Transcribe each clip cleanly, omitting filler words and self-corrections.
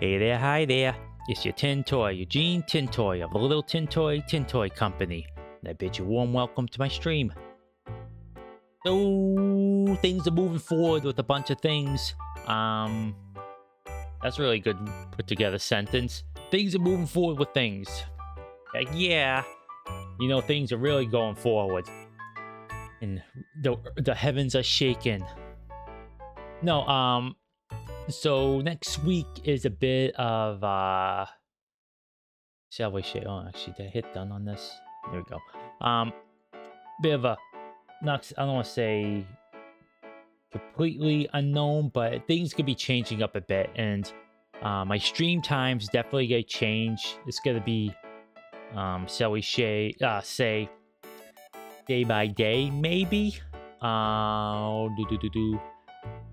Hey there, hi there. It's your Tintoy, eugenetintoy of a little Tintoy Company. And I bid you a warm welcome to my stream. So, things are moving forward with a bunch of things. That's a really good put together sentence. Things are moving forward with things. Yeah, you know, things are really going forward. And the heavens are shaking. No, so next week is a bit of shall we say, oh actually did I hit done on this? There we go. Bit of a not, I don't want to say completely unknown, but things could be changing up a bit, and my stream times definitely gonna change. It's gonna be shall we say day by day, maybe.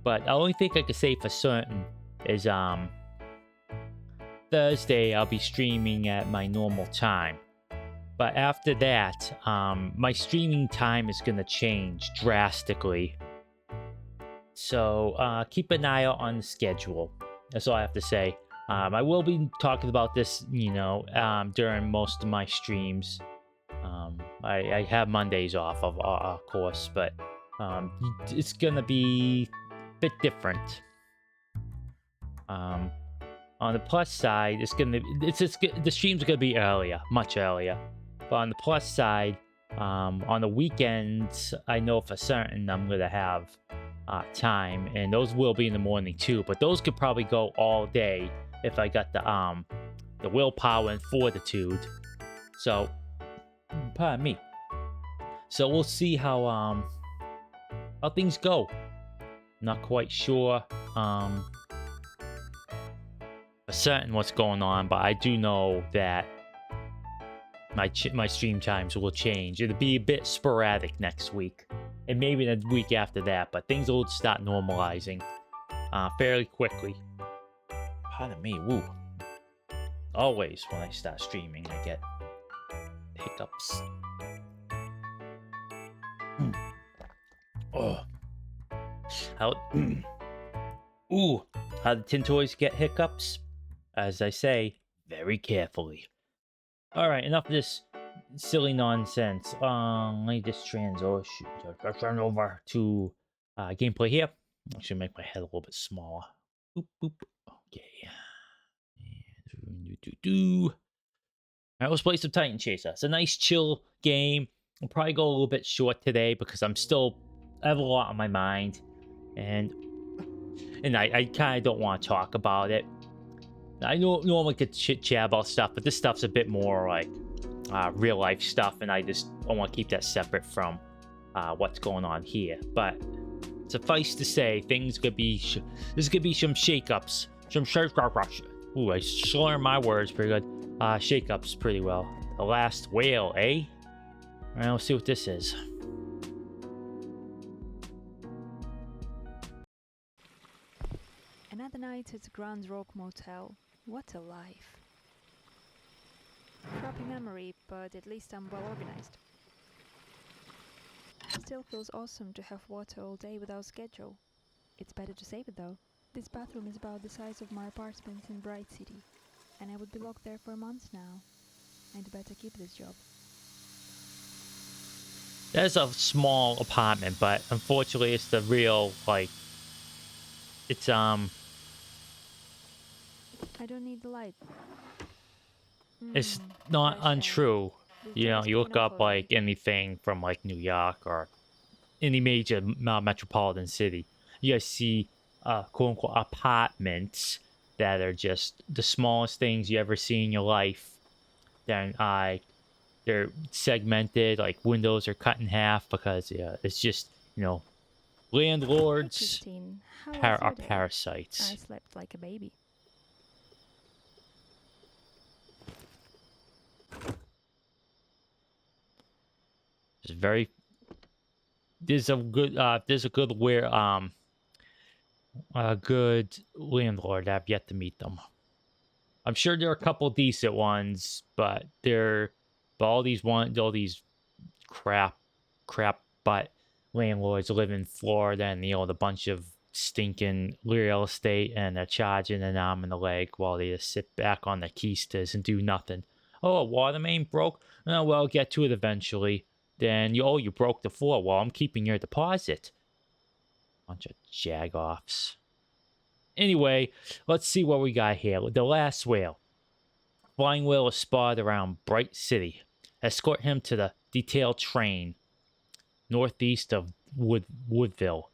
But the only thing I can say for certain is Thursday I'll be streaming at my normal time. But after that, my streaming time is gonna change drastically. So keep an eye out on the schedule. That's all I have to say. I will be talking about this, you know, during most of my streams. I have Mondays off, of course, but it's gonna be a bit different. On the plus side, the streams are gonna be earlier, much earlier. But on the plus side, on the weekends, I know for certain I'm gonna have time, and those will be in the morning too. But those could probably go all day if I got the willpower and fortitude. So, pardon me. So we'll see how things go. Not quite sure for certain what's going on, but I do know that my stream times will change. It'll be a bit sporadic next week, and maybe the week after that, but things will start normalizing fairly quickly. Pardon me, woo. Always when I start streaming, I get hiccups. Oh. How the Tintoys get hiccups? As I say, very carefully. Alright, enough of this silly nonsense. Let me just turn over to gameplay here. I should make my head a little bit smaller. Boop, boop. Okay. Alright, let's play some Titan Chaser. It's a nice chill game. I'll probably go a little bit short today because I have a lot on my mind. And I kind of don't want to talk about it. I normally could chit-chat about stuff, but this stuff's a bit more like real life stuff, and I want to keep that separate from what's going on here. But suffice to say, there's gonna be some shakeups, some shakeups. Ooh, I slur my words pretty good. Shakeups pretty well. The last whale, eh? All right, let's see what this is. Another night at the Grand Rock Motel. What a life. Crappy memory, but at least I'm well organized. Still feels awesome to have water all day without schedule. It's better to save it though. This bathroom is about the size of my apartment in Bright City, and I would be locked there for months now. I'd better keep this job. That's a small apartment, but unfortunately it's the real, like, it's I don't need the light. It's not untrue. You know, you look up like anything from like New York or any major metropolitan city, you guys see quote unquote apartments that are just the smallest things you ever see in your life. Then they're segmented, like windows are cut in half because it's just, you know, landlords are parasites. I slept like a baby. There's a good landlord. I've yet to meet them. I'm sure there are a couple decent ones, but all these crap butt landlords live in Florida, and you know, the bunch of stinking real estate and they're charging an arm and a leg while they just sit back on the keisters and do nothing. Oh, a water main broke? Oh, well, I'll get to it eventually. Then you broke the floor. Well, I'm keeping your deposit. Bunch of jagoffs. Anyway, let's see what we got here. The last whale. Flying whale is spotted around Bright City. Escort him to the detailed train northeast of Woodville,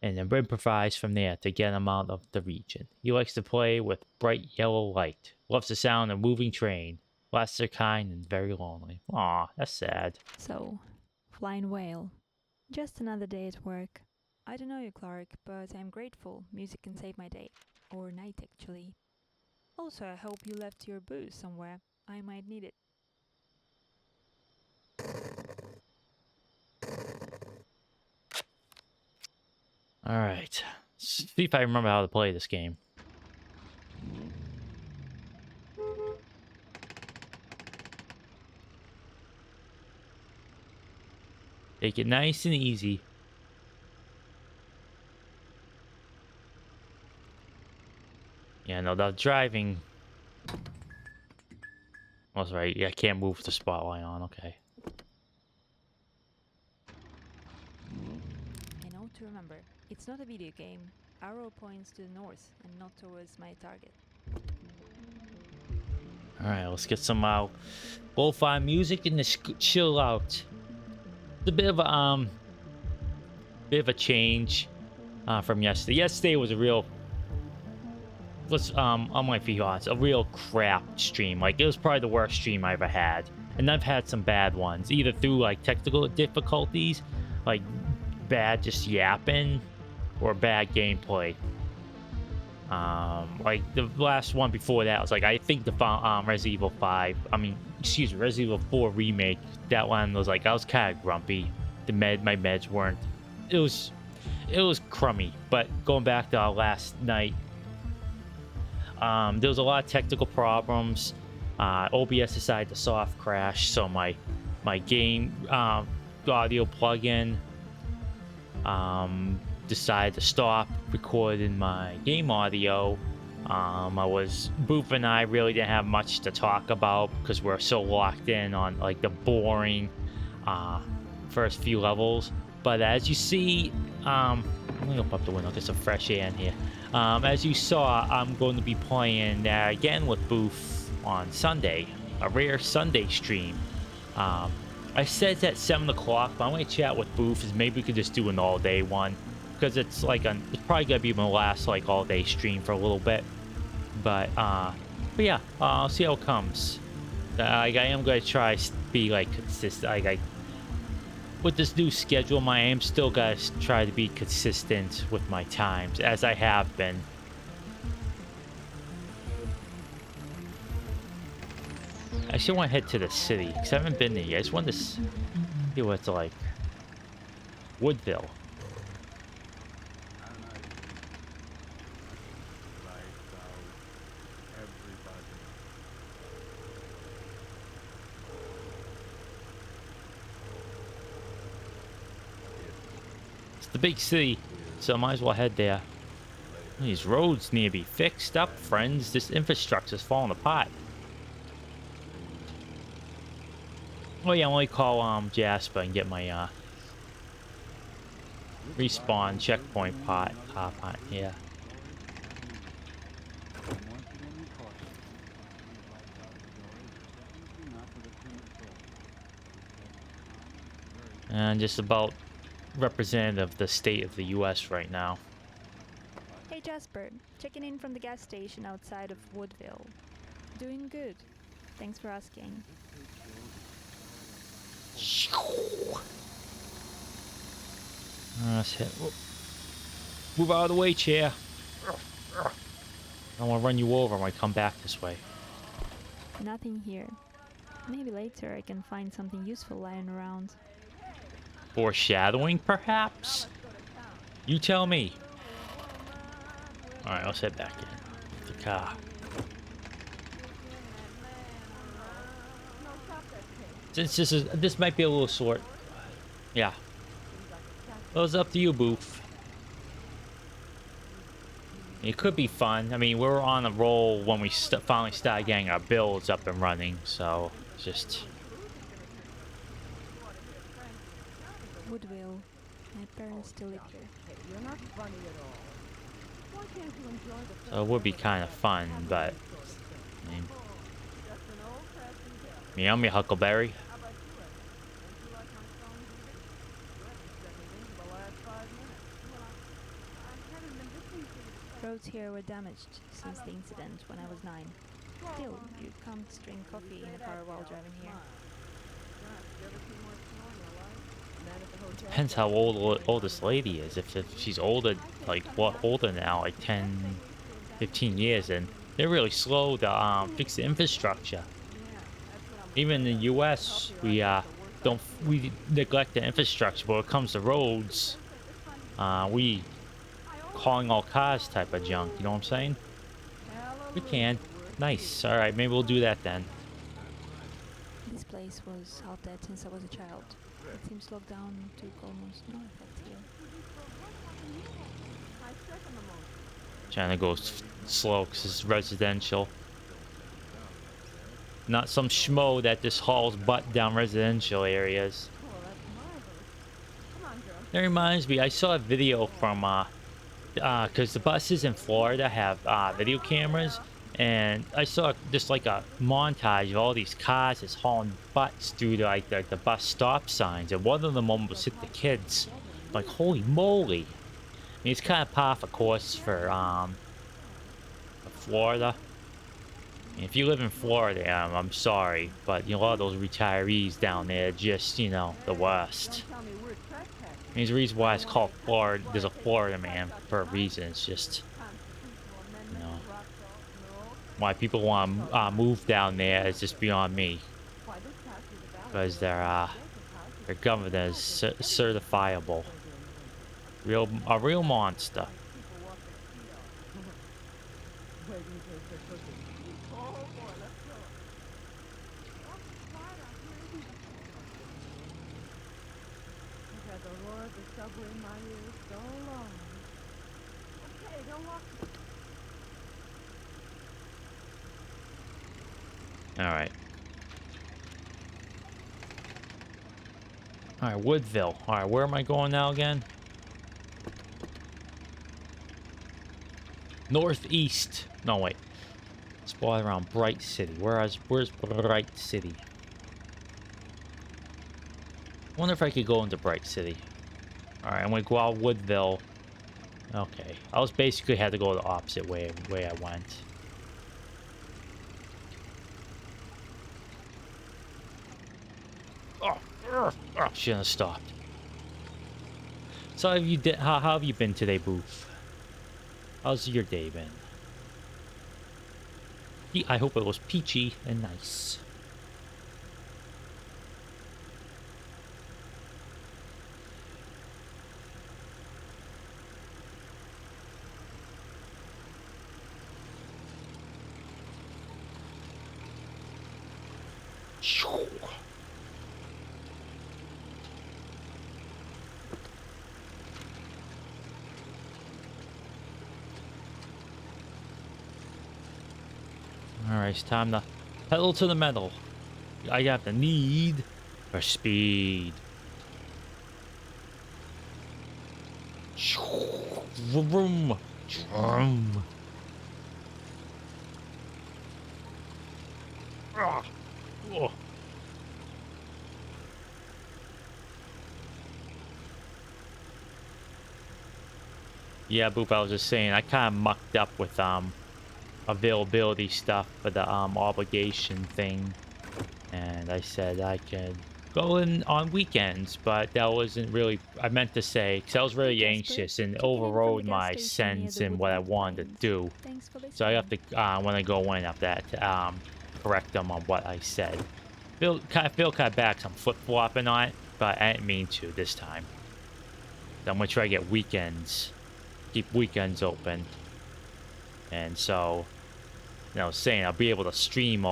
and then improvise from there to get him out of the region. He likes to play with bright yellow light. Loves the sound of moving train. Last are kind and very lonely. Aw, that's sad. So, flying whale. Just another day at work. I don't know you, Clark, but I'm grateful music can save my day. Or night, actually. Also, I hope you left your booze somewhere. I might need it. Alright. See if I remember how to play this game. Take it nice and easy. Yeah, no, the driving... That's right. Yeah, I can't move the spotlight on. Okay. And note to remember, it's not a video game. Arrow points to the north and not towards my target. Alright, let's get some lo-fi music and just chill out. It's a bit of a change from yesterday. Yesterday was a real, I might be honest, a real crap stream. Like, it was probably the worst stream I ever had. And I've had some bad ones, either through like technical difficulties, like bad just yapping, or bad gameplay. Like the last one before that was like, I think the Resident Evil 5, Resident Evil 4 remake, that one was like, I was kind of grumpy. My meds weren't, it was crummy. But going back to our last night, there was a lot of technical problems. OBS decided to soft crash, so my game audio plugin decided to stop recording my game audio. Boof and I really didn't have much to talk about because we're so locked in on like the boring first few levels. But as you see, let me open up the window, get some fresh air in here. As you saw, I'm going to be playing again with Boof on Sunday, a rare Sunday stream. I said it's at 7 o'clock, but I'm going to chat with Boof, is maybe we could just do an all-day one, because it's like it's probably going to be my last like all-day stream for a little bit. But yeah, I'll see how it comes. I am going to try to be like consistent. With this new schedule, I am still going to try to be consistent with my times, as I have been. I still want to head to the city, because I haven't been there yet. I just want to see what it's like. Woodville. It's the big city, so I might as well head there. These roads need to be fixed up, friends. This infrastructure's falling apart. Oh yeah, I'm gonna call Jasper and get my respawn checkpoint pot. Yeah. And just about representative of the state of the U.S. right now. Hey Jasper, checking in from the gas station outside of Woodville. Doing good. Thanks for asking. Let's hit. Move out of the way, chair. I want to run you over when I come back this way. Nothing here. Maybe later I can find something useful lying around. Foreshadowing, perhaps? You tell me. Alright, let's head back in. The car. Since this might be a little short. Yeah. Well, it's up to you, Boof. It could be fun. I mean, we were on a roll when we finally started getting our builds up and running, so it's just... Woodville. My parents still live here. So it would be kind of fun, but... I'm your Huckleberry. Roads here were damaged since the incident when I was 9. Still, you can't drink coffee in a car while driving here. Depends how old this lady is. If she's older, like what older now, like 10, 15 years, and they're really slow to fix the infrastructure. Even in the U.S., we neglect the infrastructure, but when it comes to roads, we calling all cars type of junk. You know what I'm saying? We can. Nice. All right, maybe we'll do that then. This place was half dead since I was a child. It seems lockdown took almost no effect here. Trying to go slow because it's residential. Not some schmo that just hauls butt down residential areas. That reminds me, I saw a video from, because the buses in Florida have video cameras, and I saw just like a montage of all these cars just hauling butts through the bus stop signs, and one of them almost hit the kids. Like, holy moly. I mean, it's kind of par for course for Florida. If you live in Florida, I'm sorry, but you know, a lot of those retirees down there are just, you know, the worst. There's a reason why it's called Florida. There's a Florida man for a reason. It's just, you know, why people want to move down there is just beyond me. Because their governor is certifiable. A real monster. Alright. Alright, Woodville. Alright, where am I going now again? Northeast. No, wait. Spot around Bright City. Where's Bright City? Wonder if I could go into Bright City. Alright, I'm gonna go out Woodville. Okay. I was basically had to go the opposite way I went. Oh, shouldn't have stopped. So how have you been today, Booth? How's your day been? I hope it was peachy and nice. Alright, it's time to pedal to the metal. I got the need for speed. Vroom. Vroom. Oh. Yeah, Boop, I was just saying, I kind of mucked up with availability stuff for the obligation thing, and I said I could go in on weekends, but that wasn't really, I meant to say, because I was really anxious and overrode my sense in what I wanted to do. So I have to, when I go in after that, to correct them on what I said. Feel kind of back, I'm flip-flopping on it, but I didn't mean to this time. So I'm gonna try to get weekends, keep weekends open, and so, you know, saying I'll be able to stream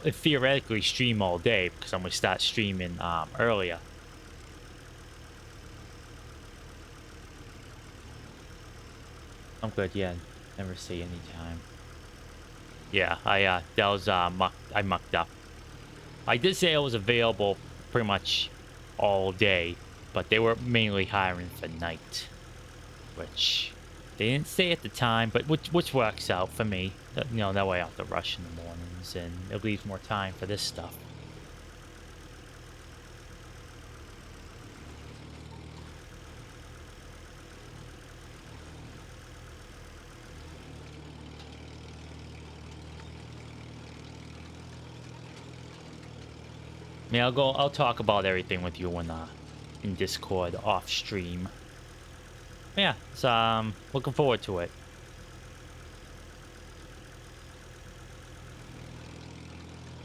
theoretically stream all day, because I'm gonna start streaming earlier. I'm good, yeah. Never say any time. Yeah, that was I mucked up. I did say I was available pretty much all day, but they were mainly hiring for night, which they didn't say at the time, but which works out for me. You know, that way I don't have to rush in the mornings, and it leaves more time for this stuff. I mean, I'll talk about everything with you in Discord off stream. Yeah, so looking forward to it.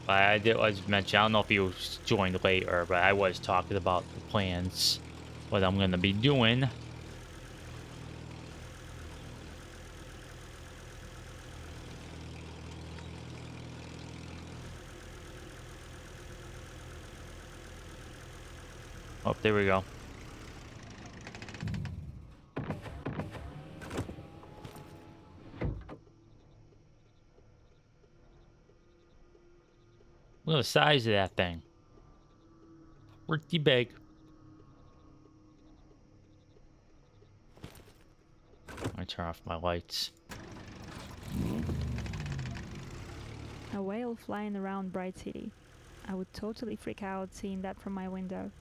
I did was mention, I don't know if you joined later, but I was talking about the plans, what I'm gonna be doing. Oh, there we go. Look at the size of that thing. Pretty big. I turn off my lights. A whale flying around Bright City. I would totally freak out seeing that from my window.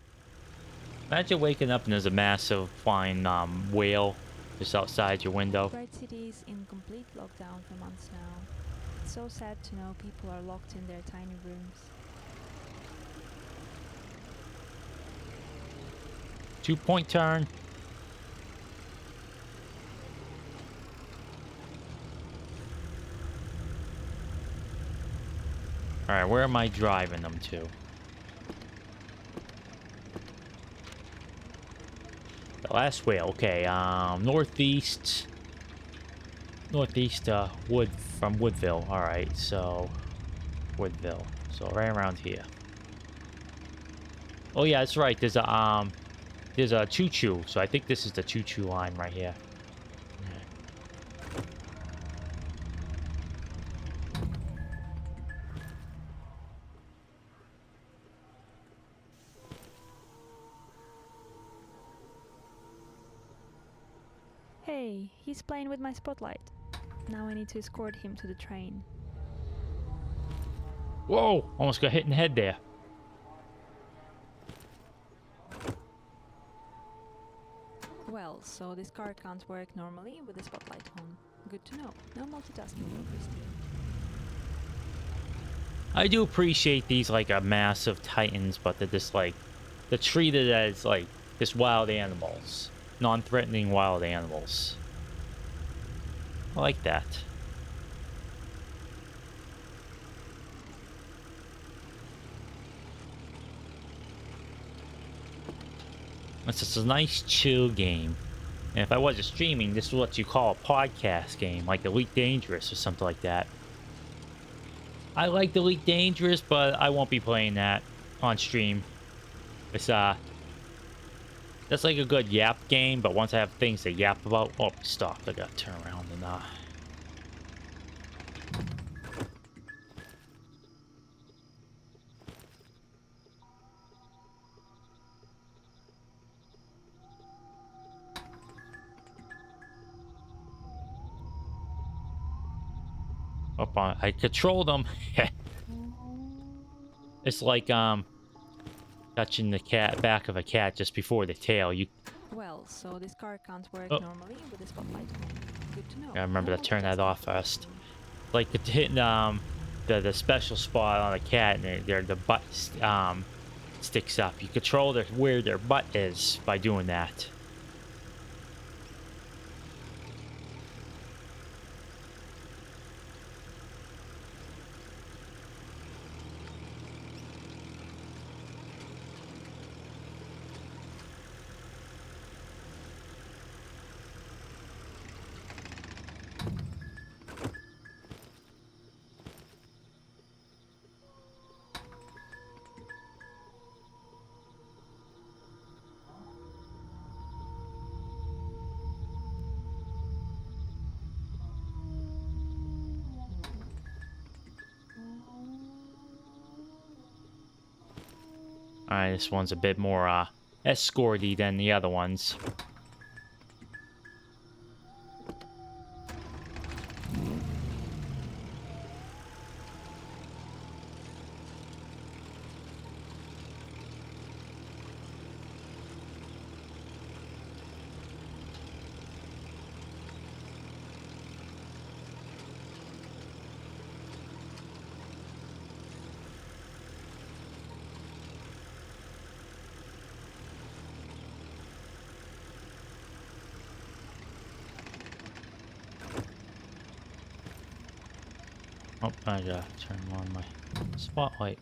Imagine waking up and there's a massive flying whale just outside your window. Bright City is in complete lockdown for months now. It's so sad to know people are locked in their tiny rooms. 2-point turn. Alright, where am I driving them to? The last whale, okay, northeast from Woodville. Alright, so Woodville. So right around here. Oh yeah, that's right. There's a choo-choo. So I think this is the choo-choo line right here. Hey, he's playing with my spotlight. Now I need to escort him to the train. Whoa! Almost got hit in the head there. Well, so this car can't work normally with the spotlight on. Good to know. No multitasking for Christine. I do appreciate these like massive titans, but they're just like they're treated as like just wild animals, non-threatening wild animals. I like that. It's just a nice chill game. And if I wasn't streaming, this is what you call a podcast game, like Elite Dangerous or something like that. I like Elite Dangerous, but I won't be playing that on stream. It's that's like a good yap game, but once I have things to yap about, oh, stop! I gotta turn around and up on. I control them. It's like touching the back of a cat just before the tail. You. Well, so this car can't work Oh. normally with the spotlight on. Good to know. I remember No to turn that multitasking off for first. Christine. Like hitting the special spot on a cat, and the butt sticks up. You control where their butt is by doing that. Alright, this one's a bit more escorty than the other ones. Oh, I gotta turn on my spotlight.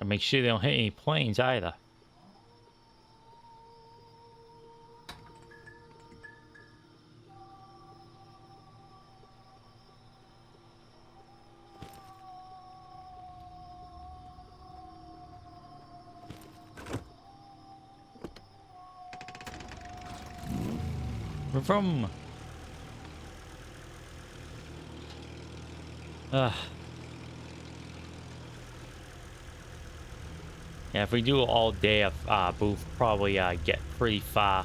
And make sure they don't hit any planes either. Vroom. Ugh. Yeah, if we do it all day, we'll probably get pretty far,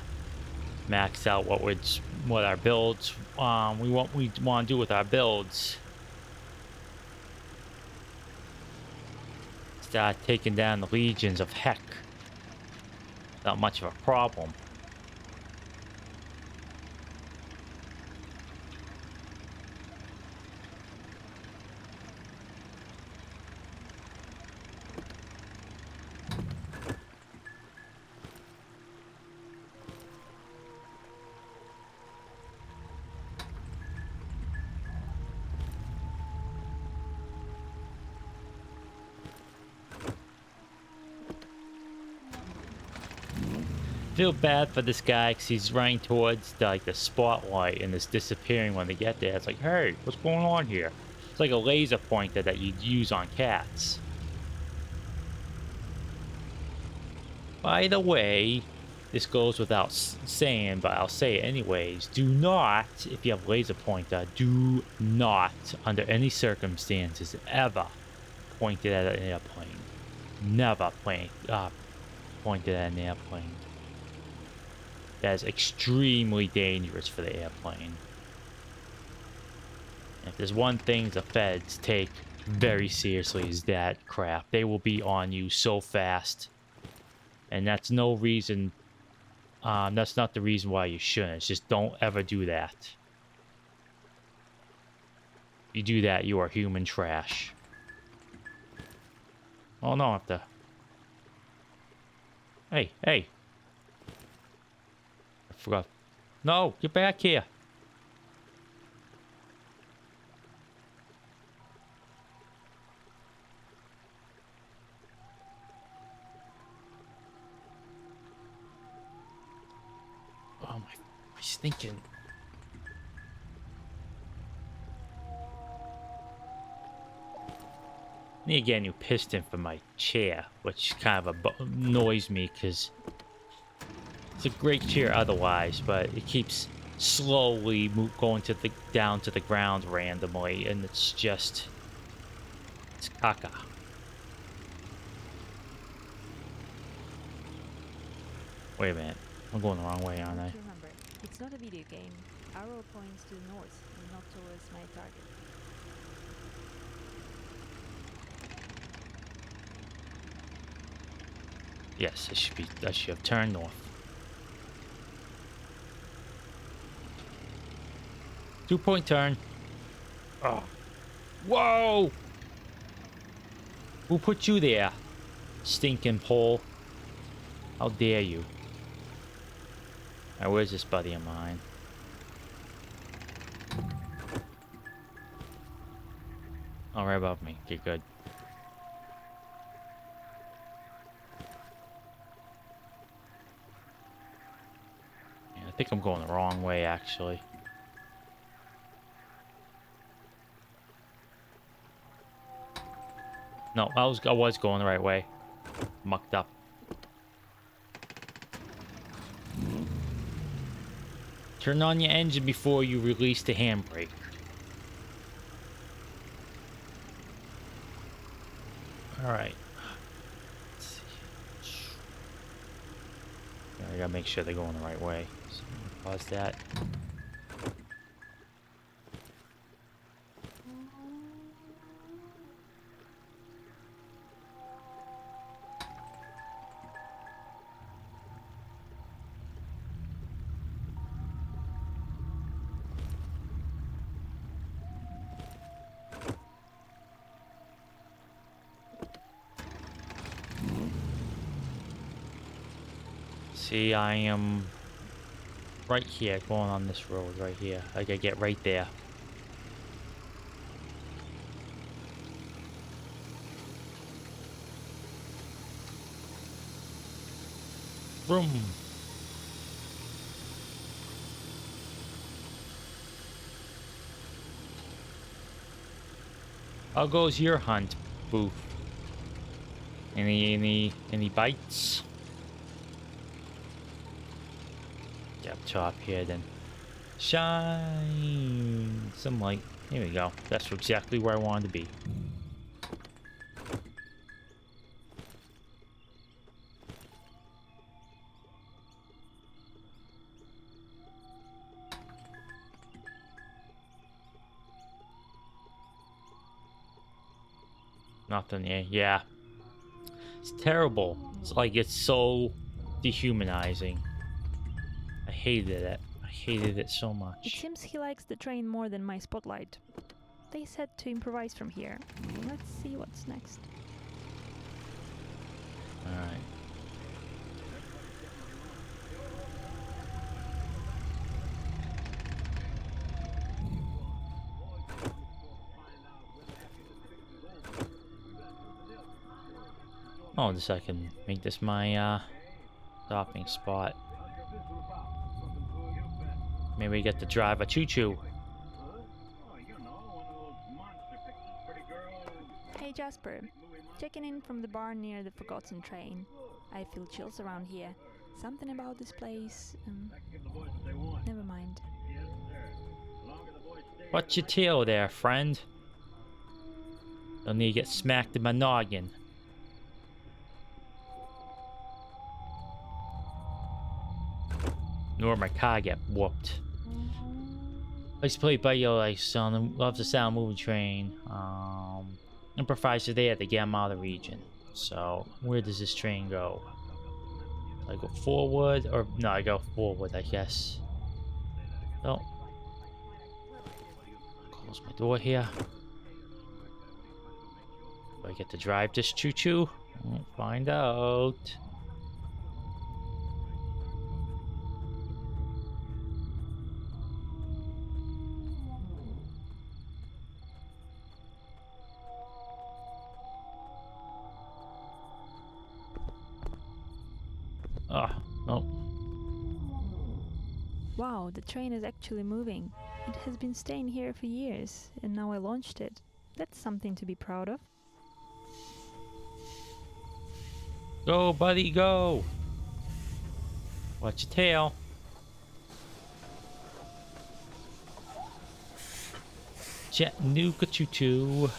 max out what our builds we want to do with our builds. Start taking down the legions of heck. Not much of a problem. Feel bad for this guy because he's running towards the spotlight and is disappearing when they get there. It's like, hey, what's going on here? It's like a laser pointer that you'd use on cats. By the way, this goes without saying, but I'll say it anyways. Do not, if you have a laser pointer, do not, under any circumstances, ever point it at an airplane. Never point it at an airplane. That is extremely dangerous for the airplane. If there's one thing the feds take very seriously is that crap. They will be on you so fast. And that's no reason, that's not the reason why you shouldn't. It's just don't ever do that. If you do that, you are human trash. Oh no, I have to... Hey, hey. I forgot. No, get back here. Oh my stinking. Need to get a new piston for my chair, which kind of annoys me because it's a great chair otherwise, but it keeps slowly going down to the ground randomly, and it's just... it's caca. Wait a minute. I'm going the wrong way, aren't I? Remember, it's not a video game. Arrow points to the north and not towards my target. Yes, I should have turned north. 2-point turn. Oh. Whoa! Who put you there? Stinking pole. How dare you? Now, where's this buddy of mine? Oh, right above me. Okay, good. Yeah, I think I'm going the wrong way, actually. No, I was going the right way. Mucked up. Turn on your engine before you release the handbrake. All right. I gotta make sure they're going the right way. So pause that. See, I am right here, going on this road right here. I gotta get right there. Vroom. How goes your hunt, Boof? Any bites? Get up top here then. Shine some light. Here we go. That's exactly where I wanted to be. Nothing here. Yeah. It's terrible. It's like it's so dehumanizing. I hated it. I hated it so It much. seems he likes the train more than my spotlight. They said to improvise from here. Let's see what's next. Alright. Oh, just I can make this my stopping spot. Maybe we get to drive a choo-choo. Hey Jasper, checking in from the barn near the forgotten train. I feel chills around here. Something about this place. Never mind. What's your tail there, friend? Don't need to get smacked in my noggin. Nor my car get whooped. I used to play bipolar sound. Love the sound moving train. Improviser there to get him out of the region. So where does this train go? Do I go forward or no? I go forward, I guess. Oh, close my door here. Do I get to drive this choo-choo? We'll find out. Ah, oh. Wow, the train is actually moving. It has been staying here for years, and now I launched it. That's something to be proud of. Go, buddy, go. Watch your tail. Chattanooga choo-choo.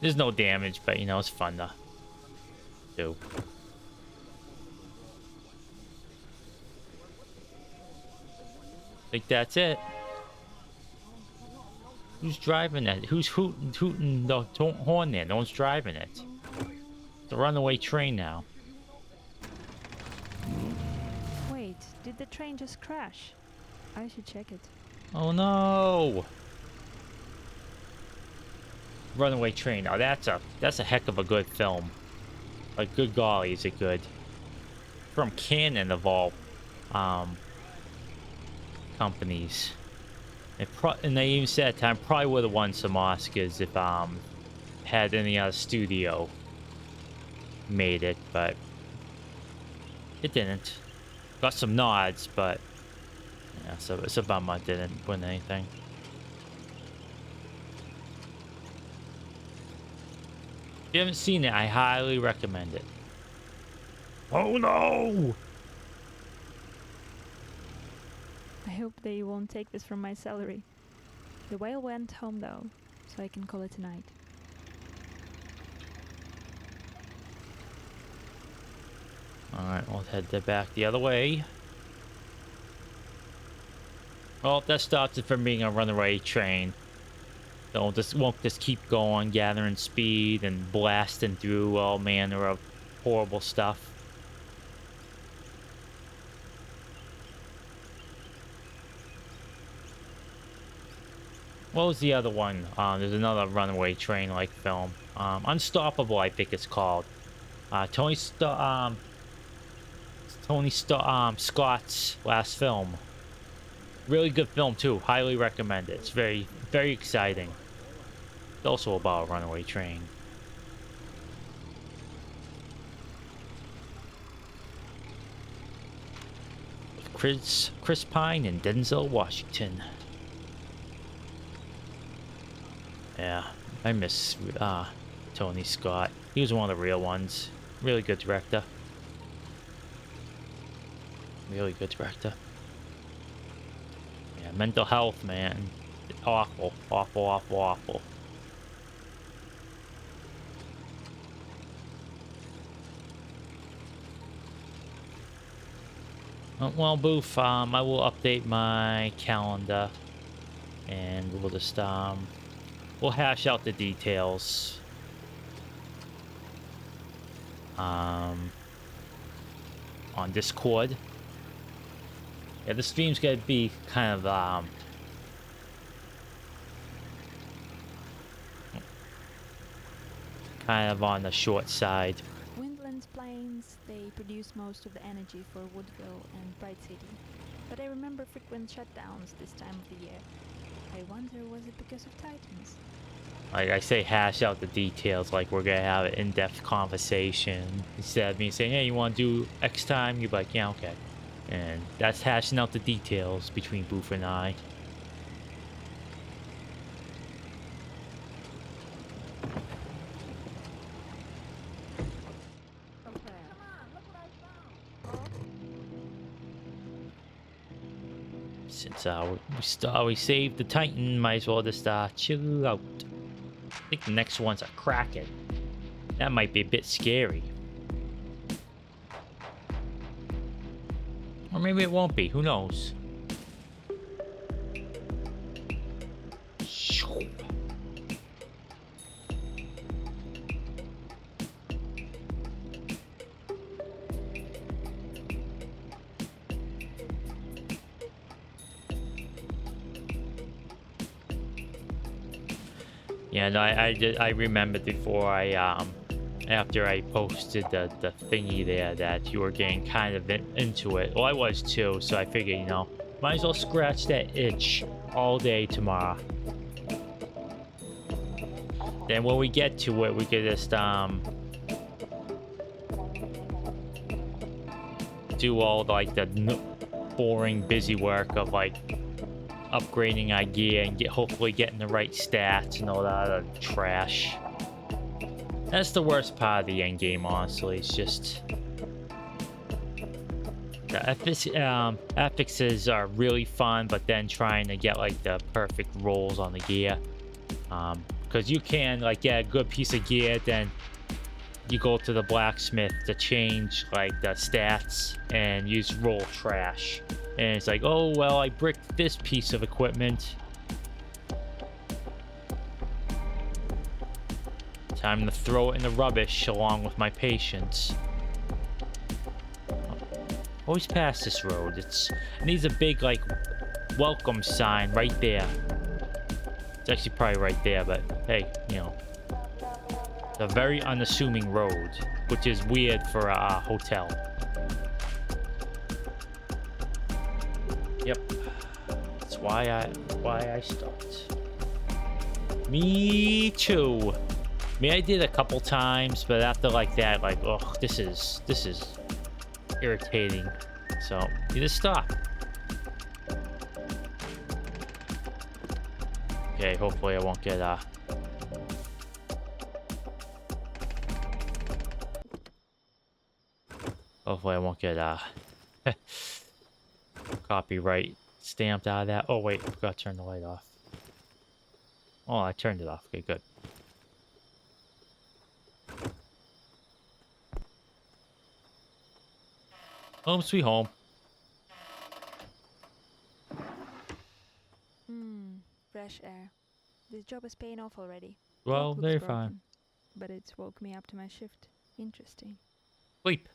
There's no damage, but you know, it's fun to do. Think that's it. Who's driving it? Who's hooting the horn there? No one's driving it. It's a runaway train now. Wait, did the train just crash? I should check it. Oh no! Runaway train. Now that's a heck of a good film. Like, good golly, is it good? From Canon of all companies. And they even said at the time probably would have won some Oscars if had any other studio made it, but it didn't. Got some nods, but yeah, so it's a bummer it didn't win anything. If you haven't seen it, I highly recommend it. Oh no! hope they won't take this from my salary. The whale went home though, so I can call it a night. Alright, we'll head back the other way. Well, that stops it from being a runaway train. So won't just keep going, gathering speed and blasting through all manner of horrible stuff. What was the other one? There's another runaway train-like film. Unstoppable, I think it's called. Tony Scott's last film. Really good film too. Highly recommend it. It's very, very exciting. It's also about a runaway train. Chris Pine and Denzel Washington. Yeah, I miss Tony Scott. He was one of the real ones. Really good director. Really good director. Yeah, mental health, man. Awful, awful, awful, awful. Well, Boof, I will update my calendar, and we'll just we'll hash out the details. On Discord. Yeah, the stream's gonna be kind of on the short side. Windlands Plains, they produce most of the energy for Woodville and Bright City. But I remember frequent shutdowns this time of the year. I wonder, was it because of Titans? Like I say, hash out the details, like we're gonna have an in-depth conversation. Instead of me saying, hey, you want to do X time? You're like, yeah, okay. And that's hashing out the details between Boof and I. Since we saved the Titan, might as well just chill out. I think the next one's a Kraken. That might be a bit scary. Or maybe it won't be. Who knows? Yeah, no, I remembered before after I posted the thingy there that you were getting kind of into it. Well, I was too, so I figured, you know, might as well scratch that itch all day tomorrow. Then when we get to it, we could just do all like the boring busy work of like upgrading our gear and hopefully getting the right stats and all that other trash. That's the worst part of the end game, honestly. It's just the affixes are really fun, but then trying to get like the perfect rolls on the gear, because you can like get a good piece of gear, then you go to the blacksmith to change like the stats and use roll trash. And it's like, oh, well, I bricked this piece of equipment. Time to throw it in the rubbish along with my patience. Always pass this road. It needs a big, like, welcome sign right there. It's actually probably right there, but hey, you know. It's a very unassuming road, which is weird for a hotel. Yep, that's why I stopped. Me too. I mean, I did a couple times, but after like that, like, oh, this is irritating. So you just stop. Okay, hopefully I won't get copyright stamped out of that. Oh, wait. I forgot to turn the light off. Oh, I turned it off. Okay, good. Home sweet home. Fresh air. This job is paying off already. Well, Clock looks very broken, fine. but it's woke me up to my shift. Interesting. Sleep.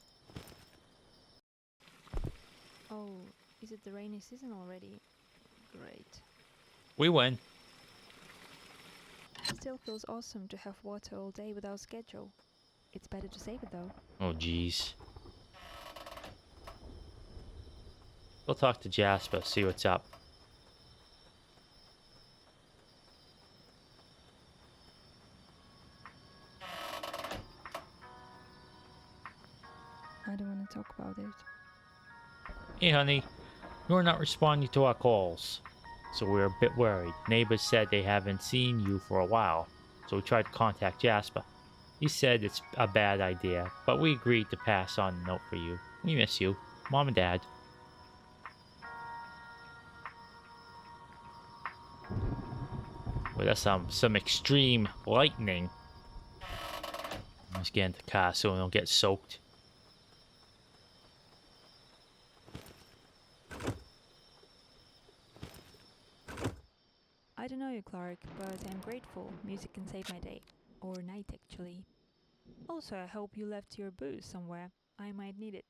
Oh, is it the rainy season already? Great. We win. Still feels awesome to have water all day without schedule. It's better to save it though. Oh, jeez. We'll talk to Jasper, see what's up. I don't want to talk about it. Hey, honey. You're not responding to our calls. So we're a bit worried. Neighbors said they haven't seen you for a while. So we tried to contact Jasper. He said it's a bad idea, but we agreed to pass on a note for you. We miss you. Mom and Dad. Well, that's some extreme lightning. Let's get into the car so we don't get soaked. I don't know you, Clark, but I'm grateful. Music can save my day. Or night, actually. Also, I hope you left your booze somewhere. I might need it.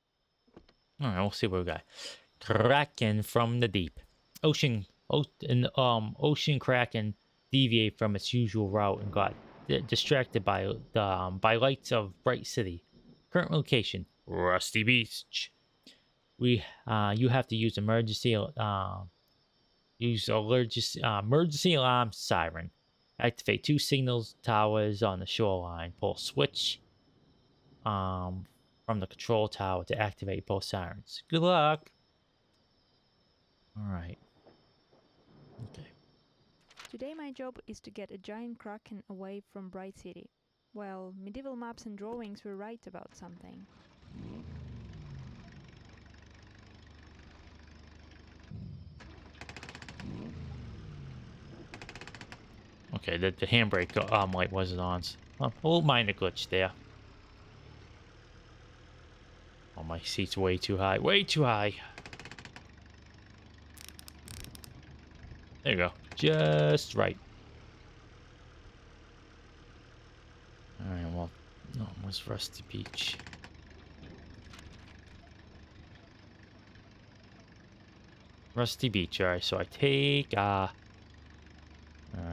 Alright, we'll see what we got. Kraken from the deep. Ocean Kraken deviated from its usual route and got distracted by by lights of Bright City. Current location: Rusty Beach. You have to use emergency alarm siren. Activate 2 signals towers on the shoreline. Pull switch from the control tower to activate both sirens. Good luck. All right. Okay. Today my job is to get a giant kraken away from Bright City. Well, medieval maps and drawings were right about something. Okay, the handbrake light wasn't on. A little minor glitch there. Oh, my seat's way too high. Way too high. There you go. Just right. Alright, well, no, where's Rusty Beach? Rusty Beach, alright, so I take, alright,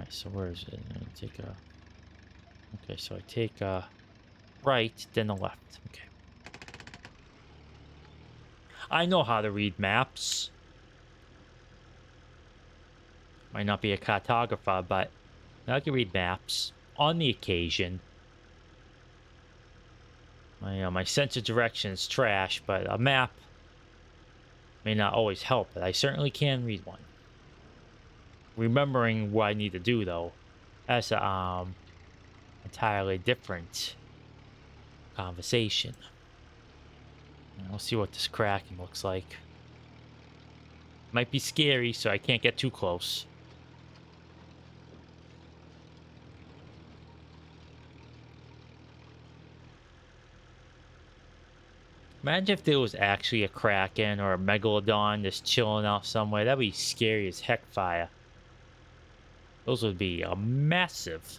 so where is it? Okay, so I take, right, then the left, okay. I know how to read maps. Might not be a cartographer, but I can read maps on the occasion. My sense of direction is trash, but a map may not always help, but I certainly can read one. Remembering what I need to do, though, that's a entirely different conversation. We'll see what this Kraken looks like. Might be scary, so I can't get too close. Imagine if there was actually a Kraken or a Megalodon just chilling out somewhere. That'd be scary as heck fire. Those would be massive.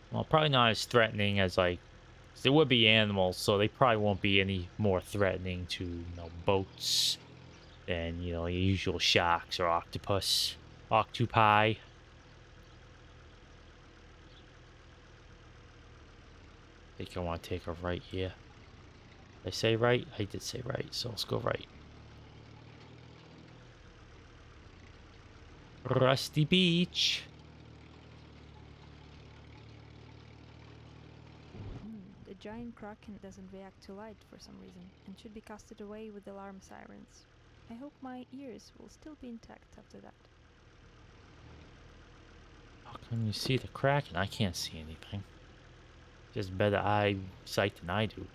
Well, probably not as threatening as, like, there would be animals, so they probably won't be any more threatening to, boats than, your usual sharks or octopi. I think I want to take a right here. Did I say right? I did say right, so let's go right. Rusty Beach. The giant kraken doesn't react to light for some reason and should be casted away with alarm sirens. I hope my ears will still be intact after that. How come you see the Kraken? I can't see anything. Just better eyesight than I do.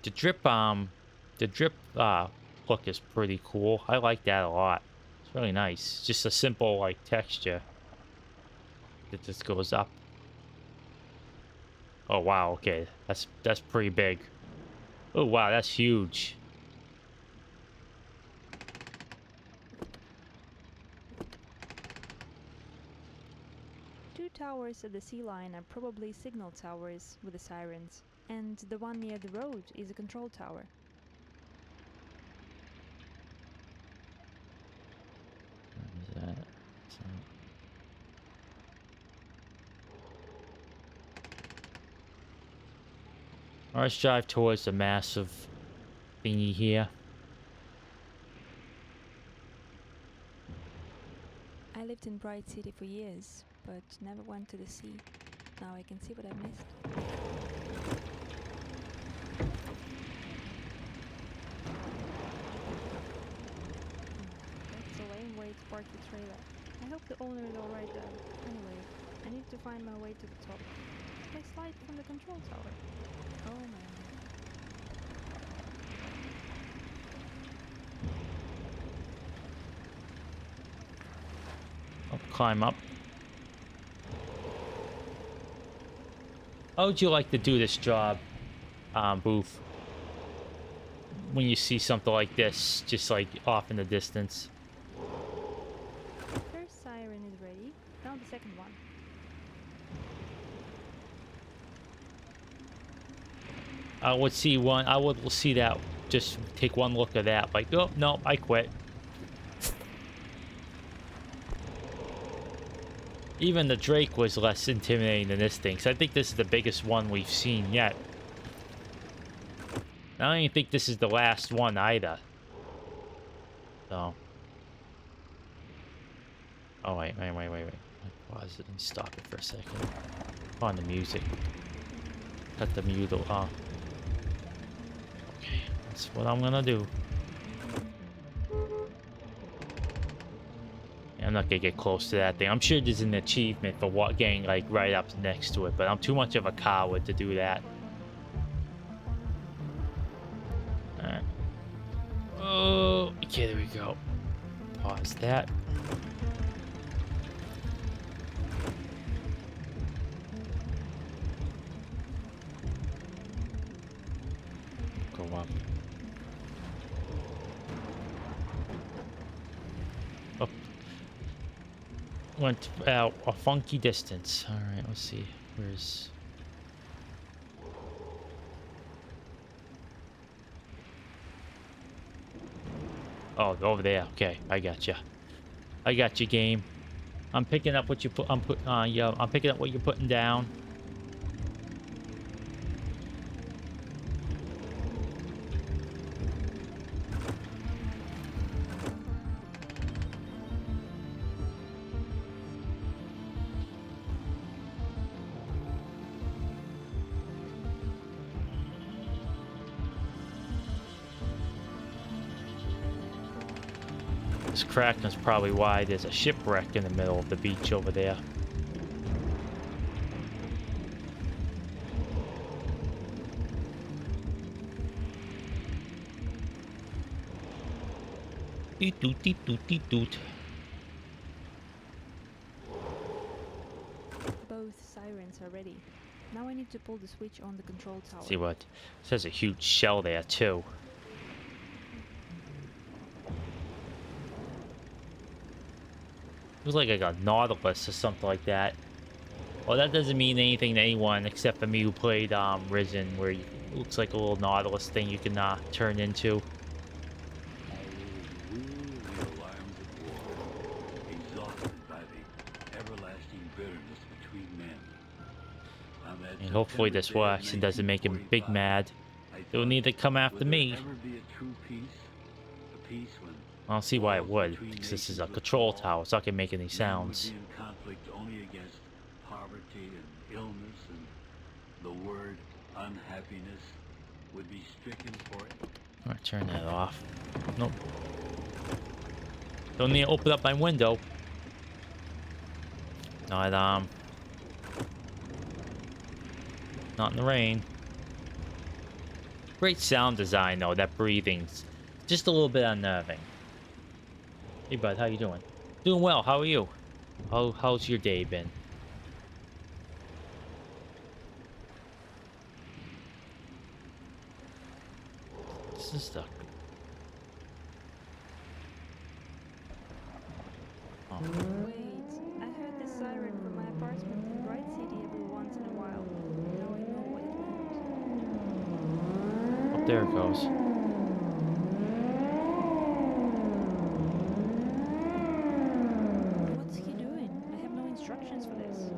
the drip hook is pretty cool. I like that a lot. It's really nice. Just a simple like texture that just goes up. Oh wow, okay. That's pretty big. Oh wow, that's huge. Two towers at the sea line are probably signal towers with the sirens, and the one near the road is a control tower. What is that? Alright, let's drive towards the massive thingy here. I lived in Bright City for years, but never went to the sea. Now I can see what I missed. That's a lame way to park the trailer. I hope the owner is alright though. Anyway, I need to find my way to the top. Can I slide from the control tower? Oh man. I'll climb up. How would you like to do this job, Booth? When you see something like this, just like off in the distance. First siren is ready. Now the second one. I would see one. I would see that. Just take one look at that. Like, oh no, I quit. Even the Drake was less intimidating than this thing. So I think this is the biggest one we've seen yet. I don't even think this is the last one either. So. Oh wait. Pause it and stop it for a second. On the music. Cut the mute off. Okay, that's what I'm gonna do. Yeah, I'm not gonna get close to that thing. I'm sure there's an achievement for what getting like right up next to it, but I'm too much of a coward to do that. Alright. Oh, okay, there we go. Pause that. Go up. Up. Went out a funky distance. All right, let's see. Where's... Oh, over there. Okay, I got you. I got you, game. I'm picking up what you put. Yeah, I'm picking up what you're putting down. This Kraken's probably why there's a shipwreck in the middle of the beach over there. Deet doot, deet doot, deet doot. Both sirens are ready. Now I need to pull the switch on the control tower. See what? There's a huge shell there too. Looks like a Nautilus or something like that. Well, that doesn't mean anything to anyone except for me who played Risen, where it looks like a little Nautilus thing you can turn into. And hopefully this works and doesn't make him big mad. He'll need to come after me. I don't see why it would, because this is a control tower, so I can make any sounds. Conflict only against poverty and illness, and the word unhappiness would be stricken for it. Alright, turn that off. Nope. Don't need to open up my window. Not in the rain. Great sound design though. That breathing's just a little bit unnerving. Hey bud, how you doing? Doing well. How are you? How's your day been? This is stuck. Oh. Wait, I heard this siren from my apartment in Bright City every once in a while. Now I know what it meant. Oh, there it goes. What's he doing? I have no instructions for this.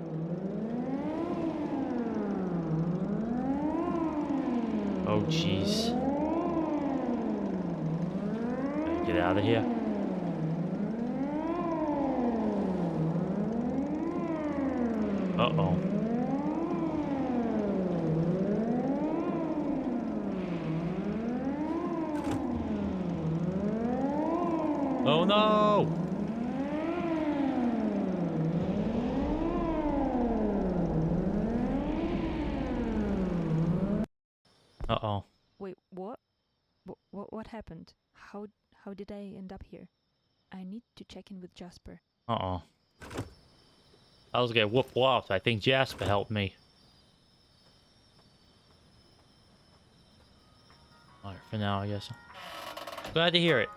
Oh, jeez. Gotta get out of here. Uh-oh. Oh, no! Uh-oh. Wait, what? What happened? How did I end up here? I need to check in with Jasper. Uh-oh. I was getting whooped off. I think Jasper helped me. Alright, for now, I guess. Glad to hear it.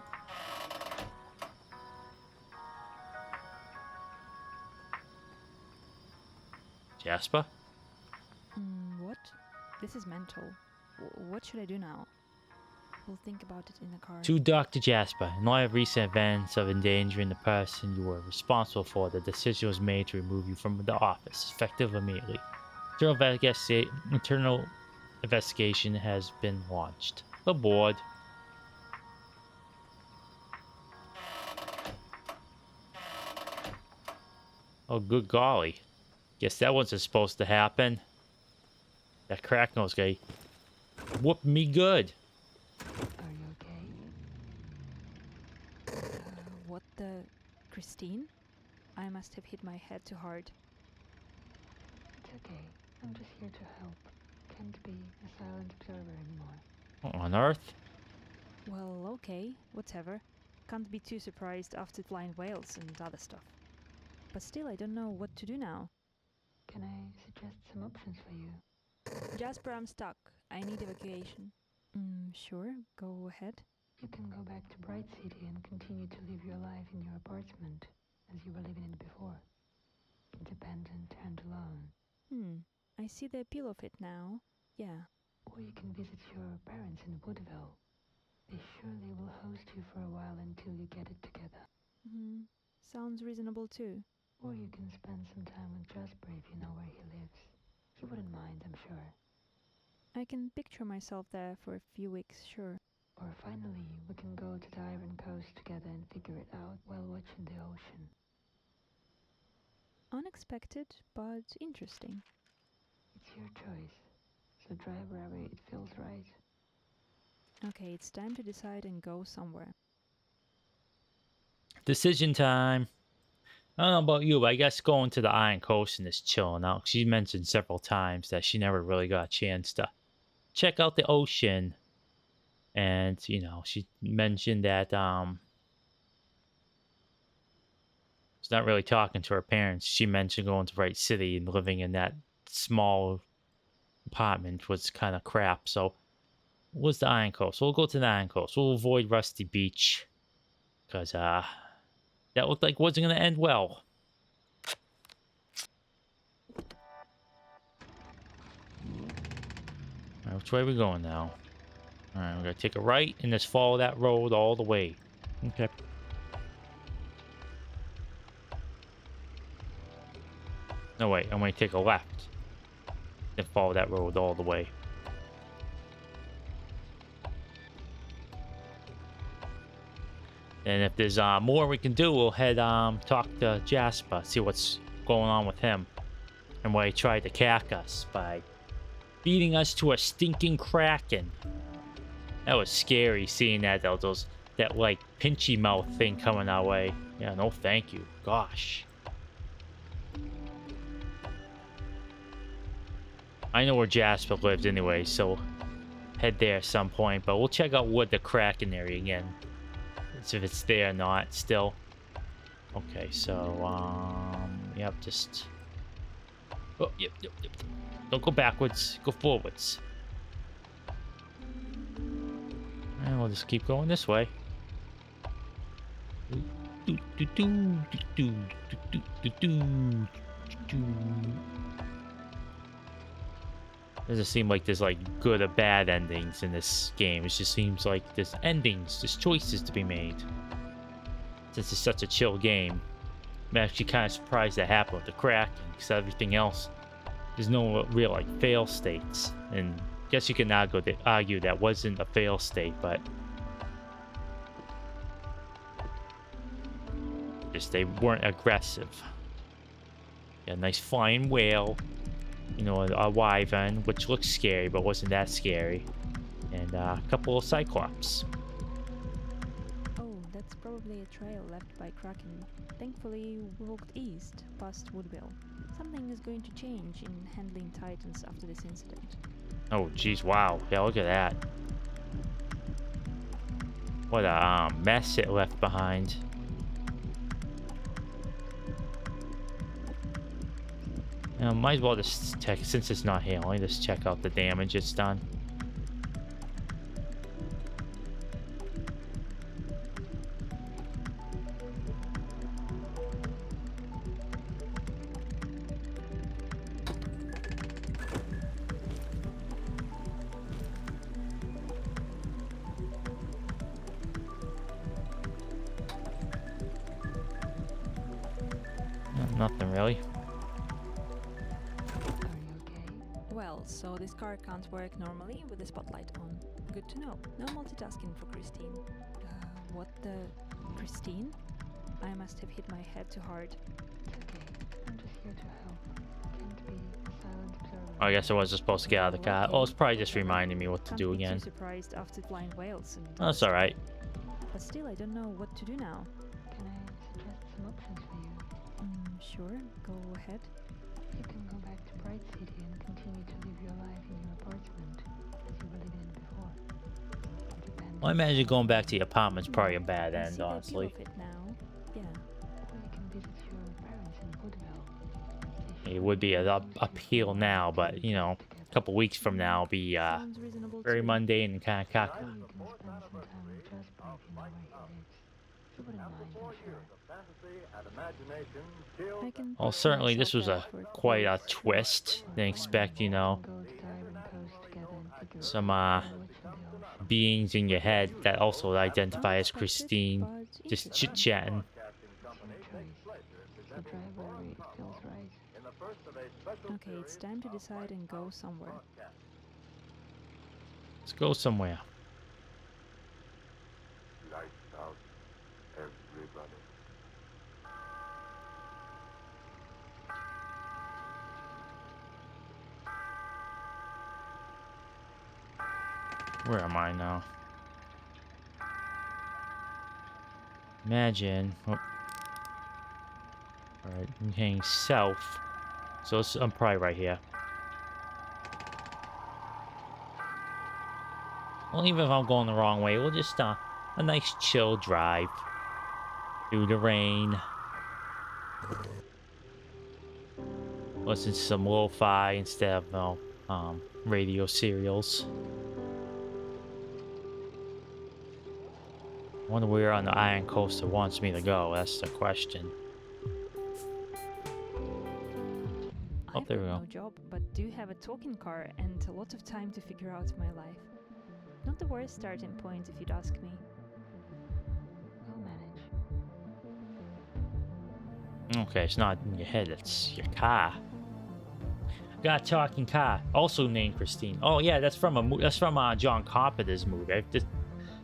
Jasper? What? This is mental. What should I do now? We'll think about it in the car. To Dr. Jasper, in light of recent events of endangering the person you were responsible for, the decision was made to remove you from the office, effective immediately. Internal investigation has been launched. Aboard. Oh, good golly. Guess that wasn't supposed to happen. That crack-nosed guy whooped me good. Are you okay? What the... Christine? I must have hit my head too hard. It's okay. I'm just here to help. Can't be a silent observer anymore. What on earth? Well, okay, whatever. Can't be too surprised after flying whales and other stuff. But still, I don't know what to do now. Can I suggest some options for you? Jasper, I'm stuck. I need evacuation. Sure, go ahead. You can go back to Bright City and continue to live your life in your apartment as you were living it before. Independent and alone. I see the appeal of it now. Yeah. Or you can visit your parents in Woodville. They surely will host you for a while until you get it together. Sounds reasonable too. Or you can spend some time with Jasper if you know where he lives. He wouldn't mind, I'm sure. I can picture myself there for a few weeks, sure. Or finally, we can go to the Iron Coast together and figure it out while watching the ocean. Unexpected, but interesting. It's your choice, so drive wherever it feels right. Okay, it's time to decide and go somewhere. Decision time. I don't know about you, but I guess going to the Iron Coast and just chilling out. She mentioned several times that she never really got a chance to check out the ocean. And, you know, she mentioned that she's not really talking to her parents. She mentioned going to Bright City and living in that small apartment was kind of crap. So, what's the Iron Coast? We'll go to the Iron Coast. We'll avoid Rusty Beach. Because, that looked like it wasn't going to end well. Alright, which way are we going now? Alright, we're going to take a right and just follow that road all the way. Okay. No, wait. I'm going to take a left and follow that road all the way. And if there's more we can do, we'll head talk to Jasper, see what's going on with him. And why he tried to cack us by beating us to a stinking kraken. That was scary seeing that that like pinchy mouth thing coming our way. Yeah, no thank you. Gosh. I know where Jasper lives anyway, so head there at some point, but we'll check out what the Kraken area again. See if it's there or not still. Okay, so yep, just oh, yep. Don't go backwards, go forwards. And we'll just keep going this way. Doesn't seem like there's like good or bad endings in this game. It just seems like there's endings, there's choices to be made. Since it's such a chill game, I'm actually kind of surprised that happened with the Kraken, because everything else, there's no real like fail states. And I guess you can argue that wasn't a fail state, but just they weren't aggressive. Yeah, nice flying whale. You know, a wyvern, which looks scary, but wasn't that scary. And a couple of cyclops. Oh, that's probably a trail left by Kraken. Thankfully, we walked east, past Woodville. Something is going to change in handling Titans after this incident. Oh, geez, wow. Yeah, look at that. What a mess it left behind. Might as well just check, since it's not hailing, just check out the damage it's done. Nothing really. Well, so this car can't work normally with the spotlight on. Good to know. No multitasking for Christine. What the... Christine? I must have hit my head too hard. It's okay. I'm just here to help. Can't be a silent observer. I guess I wasn't supposed to get out of the car. Oh, it's probably just reminding me what to Can't do be again. too surprised after flying whales and... Oh, that's alright. But still, I don't know what to do now. Can I suggest some options for you? Sure, go ahead. You can go back to Bright City and continue to live your life in your apartment as you were living in before. Independent. Well, I imagine going back to the apartment's probably a bad I end, see the appeal honestly. of it now. Yeah. Or you can visit your parents in Woodville. It would be an appeal now, but, you know, a couple weeks from now will be Sounds reasonable very too. mundane and kind of cocky. Or you can spend some time with Jasper if you know where he lives. He wouldn't mind, I'm sure. I can Well, put certainly this was myself a out for quite a days. twist. Didn't expect, you know, Go to dive and coast together and figure some out what's in the ocean. beings in your head that also identify as Unexpected, Christine, but just interesting. chit-chatting. So drive wherever it feels right. Okay, it's time to decide and go somewhere. Let's go somewhere. Lights out, everybody. Where am I now? Imagine. Oh. Alright, I'm heading south. So I'm probably right here. Well, even if I'm going the wrong way, we'll just a nice chill drive through the rain. Listen to some lo-fi instead of radio serials. I wonder where on the Iron Coaster wants me to go. That's the question. Oh, I've there we got go. no job, but do have a talking car and a lot of time to figure out my life. Not the worst starting point, if you'd ask me. We'll manage. Okay, it's not in your head, it's your car. Got a talking car, also named Christine. Oh yeah, that's from John Carpenter's movie. I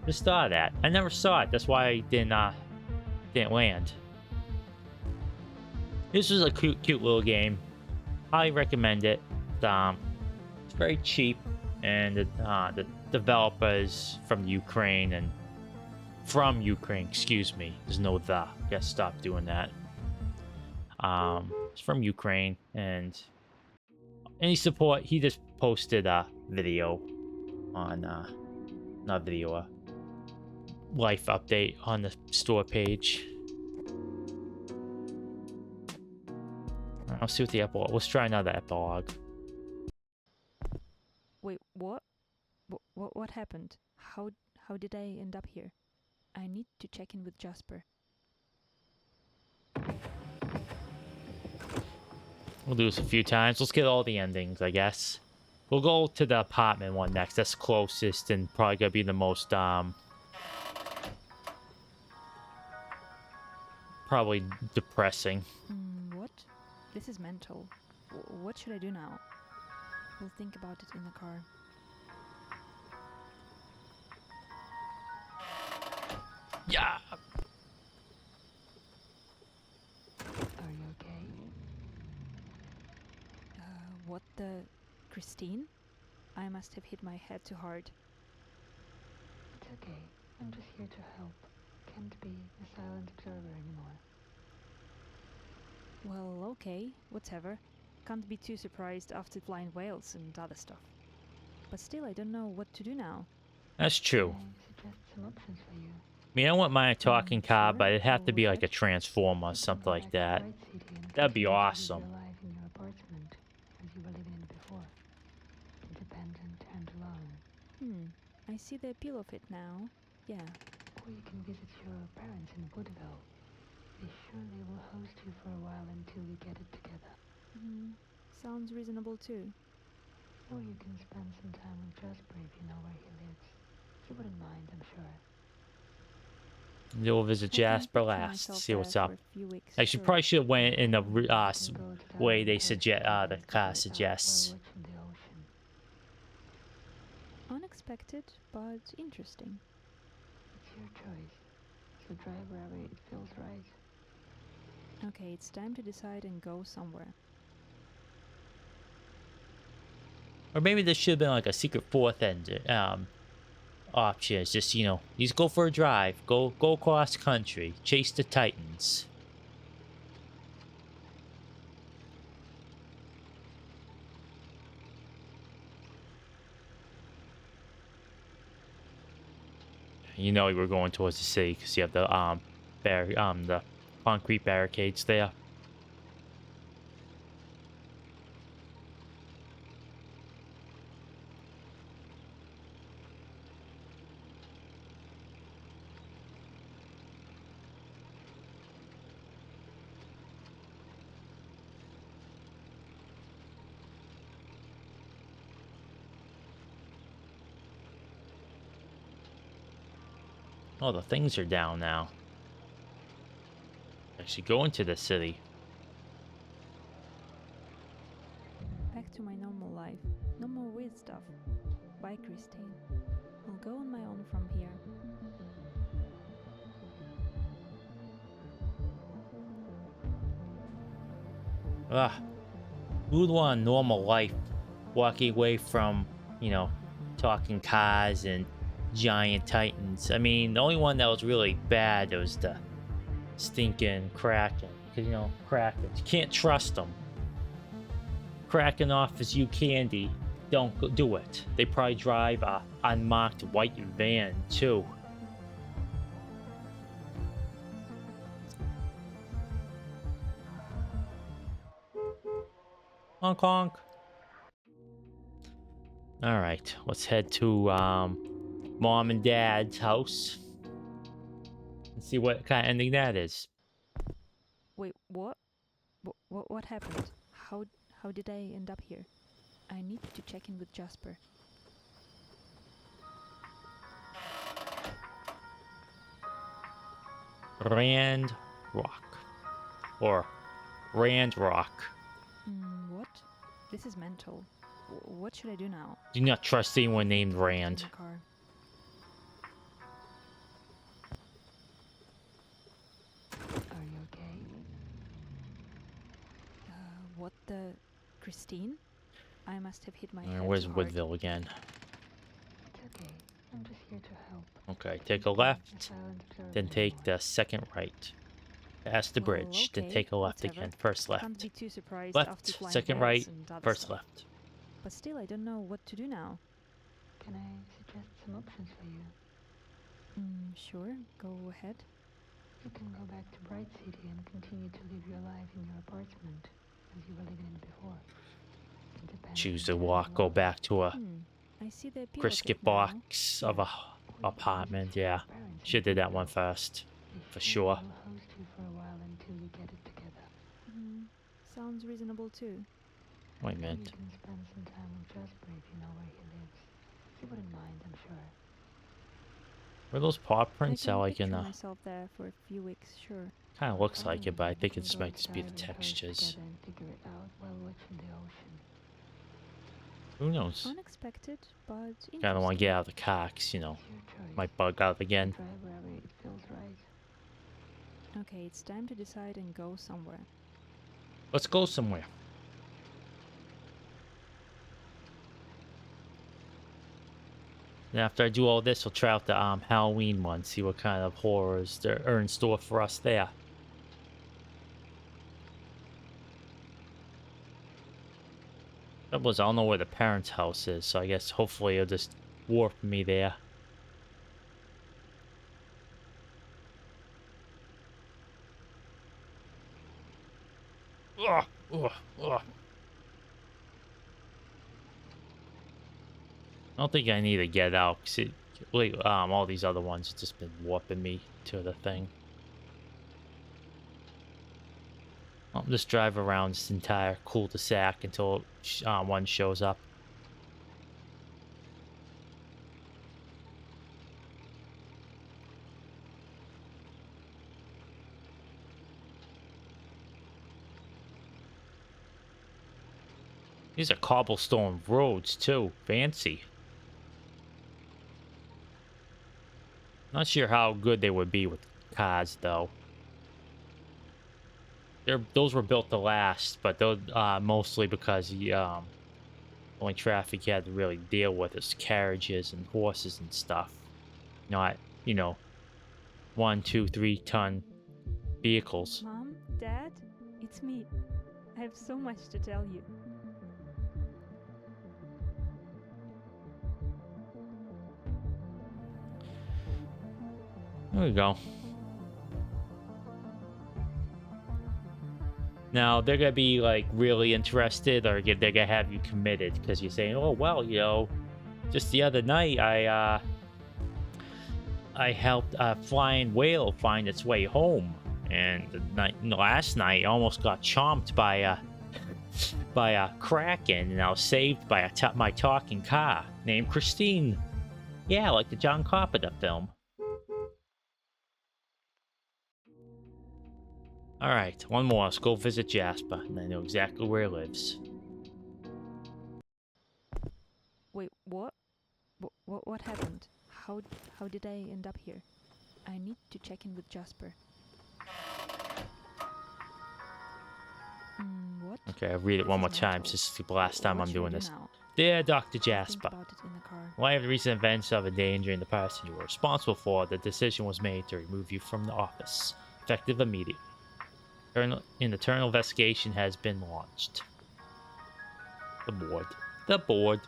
just thought of that. I never saw it. That's why I didn't land. This was a cute little game. Highly recommend it. It's very cheap, and the developers from Ukraine excuse me. There's no the. Gotta stop doing that. It's from Ukraine, and any support. He just posted a video on not video, life update on the store page. I'll see what the epilogue. Let's try another epilogue. Wait, what? What happened? How did I end up here? I need to check in with Jasper. We'll do this a few times. Let's get all the endings, I guess. We'll go to the apartment one next. That's closest and probably gonna be the most probably depressing. What? This is mental. What should I do now? We'll think about it in the car. Yeah. Are you okay? What the... Christine? I must have hit my head too hard. It's okay. I'm just here to help. Can't be a silent observer anymore. Well, okay, whatever. Can't be too surprised after flying whales and other stuff. But still, I don't know what to do now. That's true. I suggest some options for you. I mean, I want my talking car, Sure. but it'd have to be What? like a transformer or You can something go like back to that. Bright City and That'd be continue to live awesome. your life in your apartment as you were living in it before. Independent and alone. I see the appeal of it now. Yeah. Or you can visit your parents in Woodville. They surely will host you for a while until you get it together. Sounds reasonable too. Or you can spend some time with Jasper if you know where he lives. He wouldn't mind, I'm sure. We'll visit I can Jasper picture last. myself See what's there up. for a few weeks, Actually, sure. probably should have went in the You can go to that way they hotel suggest. The and car sit suggests. while watching the ocean. Unexpected, but interesting. It's your choice. So drive wherever it feels right. Okay, it's time to decide and go somewhere. Or maybe there should have been like a secret fourth end option. It's just, you know, you just go for a drive, go across country, chase the Titans. You know, we're going towards the city because you have the the concrete barricades there. Oh, the things are down now. Actually, go into the city. Back to my normal life. No more weird stuff. Bye, Christine. I'll go on my own from here. Who would want a normal life walking away from, you know, talking cars and giant Titans? I mean, the only one that was really bad was the stinking Kraken. Because, you know, Krakens, you can't trust them. Kraken offers you candy. Don't do it. They probably drive a unmarked white van, too. Honk honk. Alright, let's head to Mom and Dad's house. And see what kind of ending that is. Wait, what? What happened? How did I end up here? I need to check in with Jasper. Rand Rock. Or Rand Rock. What? This is mental. What should I do now? Do not trust anyone named Rand. In the car. Are you okay? What the... Christine? I must have hit my head Where's too hard. Woodville again? It's okay. I'm just here to help. Okay, take a Can't be left, silent observer then take anymore. the second right. Past the Well, bridge, then okay, take a left whatever. again. First Can't left. be too surprised after Left, flying second whales right, and other first stuff. left. But still, I don't know what to do now. Can I suggest some options for you? Sure, go ahead. You can go back to Bright City and continue to live your life in your apartment as you were living in it before. Independent Choose to and walk, go alone. back to a I see the appeal of it brisket now. box of a apartment. Yeah, should did that one first, for sure. They will host you for a while until you get it together. Sounds reasonable too. Wait a Or you minute. can spend some time with Jasper if you know where he lives. He wouldn't mind, I'm sure. Were those paw I prints can out like picture in a... myself there for a few weeks, sure. Kind of looks Or like it, but I you think can it go might just be the diving first textures. together and figure it out while watching the ocean. Who knows? Unexpected, but interesting. Kind of want to get out of the car, 'cause, you know, It's your choice. might bug out again. Drive wherever it feels right. Okay, it's time to decide and go somewhere. Let's go somewhere. And after I do all this, we'll try out the Halloween one, see what kind of horrors there are in store for us there. Trouble is, I don't know where the parents' house is, so I guess hopefully it'll just warp me there. Ugh, ugh, ugh. I don't think I need to get out, because all these other ones have just been warping me to the thing. I'll just drive around this entire cul-de-sac until one shows up. These are cobblestone roads too. Fancy. Not sure how good they would be with cars though. Those were built to last, but those mostly because the only traffic you had to really deal with is carriages and horses and stuff. Not, you know, 1, 2, 3 ton vehicles. Mom? Dad? It's me. I have so much to tell you. There we go. Now, they're going to be, like, really interested, or they're going to have you committed, because you're saying, oh, well, you know, just the other night, I helped a flying whale find its way home, and last night, I almost got chomped by a kraken, and I was saved by my talking car, named Christine. Yeah, like the John Carpenter film. Alright, one more. Let's go visit Jasper, and I know exactly where he lives. Wait, what? What happened? How did I end up here? I need to check in with Jasper. What? Okay, I'll read it one more This is my time. fault. This is the last time What I'm should I doing do this. now? Dear Dr. I'll think Jasper, about it in the car. in light of the recent events of endangering the person you were responsible for, the decision was made to remove you from the office, effective immediately. An internal investigation has been launched. The board. The board.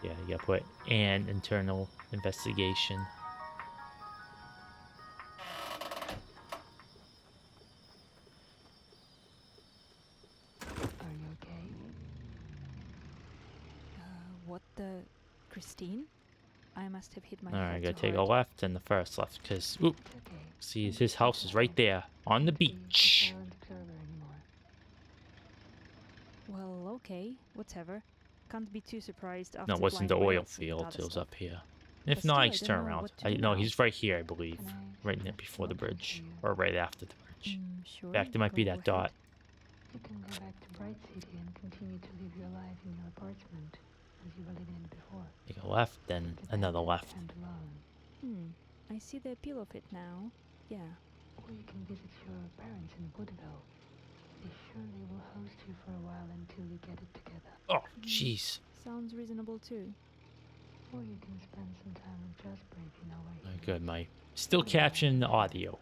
Yeah, you gotta put an internal investigation. Are you okay? What the... Christine? I must have hit my Alright, I head gotta too take a hard. left and the first left, because, oop, It's okay. see, his house is right there, on the Be a beach. silent observer anymore. Well, okay, whatever. Can't be too surprised after No, it wasn't the flying oil whales and field, other it was stuff. up here. But If still, not, I you just don't turn know around. what to do No, now. he's right here, I believe. Can I Right suggest before the some options bridge. for you? Or right after the bridge. Sure. In fact, it might be go that ahead. dot. You can go back to Bright City and continue to live your life in your apartment as you were living in it before. Take a left, then another left. And alone. I see the appeal of it now. Yeah. Or you can visit your parents in Woodville. They surely will host you for a while until you get it together. Oh, jeez. Sounds reasonable too. Or you can spend some time with Jasper if you know where he Very lives. good, Mike. Still capturing the audio.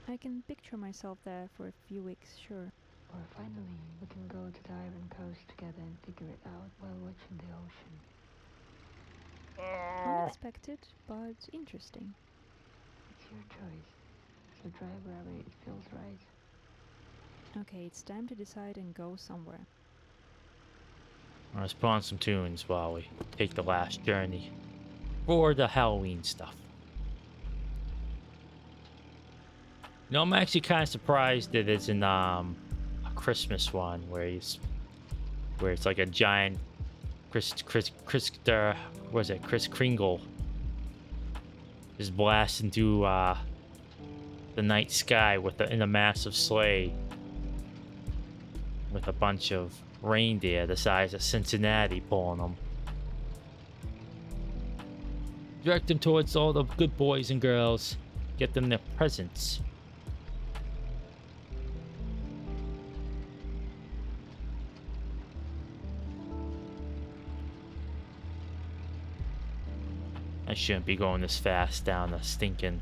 I can picture myself there for a few weeks, sure. Or finally, we can go to the Iron Coast together and figure it out while watching the ocean. Unexpected, but interesting. It's your choice. So drive wherever it feels right. Okay, it's time to decide and go somewhere. Let's put on some tunes while we take the last journey for the Halloween stuff. You know, I'm actually kind of surprised that it's in a Christmas one where it's like a giant Kris Kringle is blasting through the night sky in a massive sleigh with a bunch of reindeer the size of Cincinnati pulling them. Direct them towards all the good boys and girls. Get them their presents. I shouldn't be going this fast down the stinking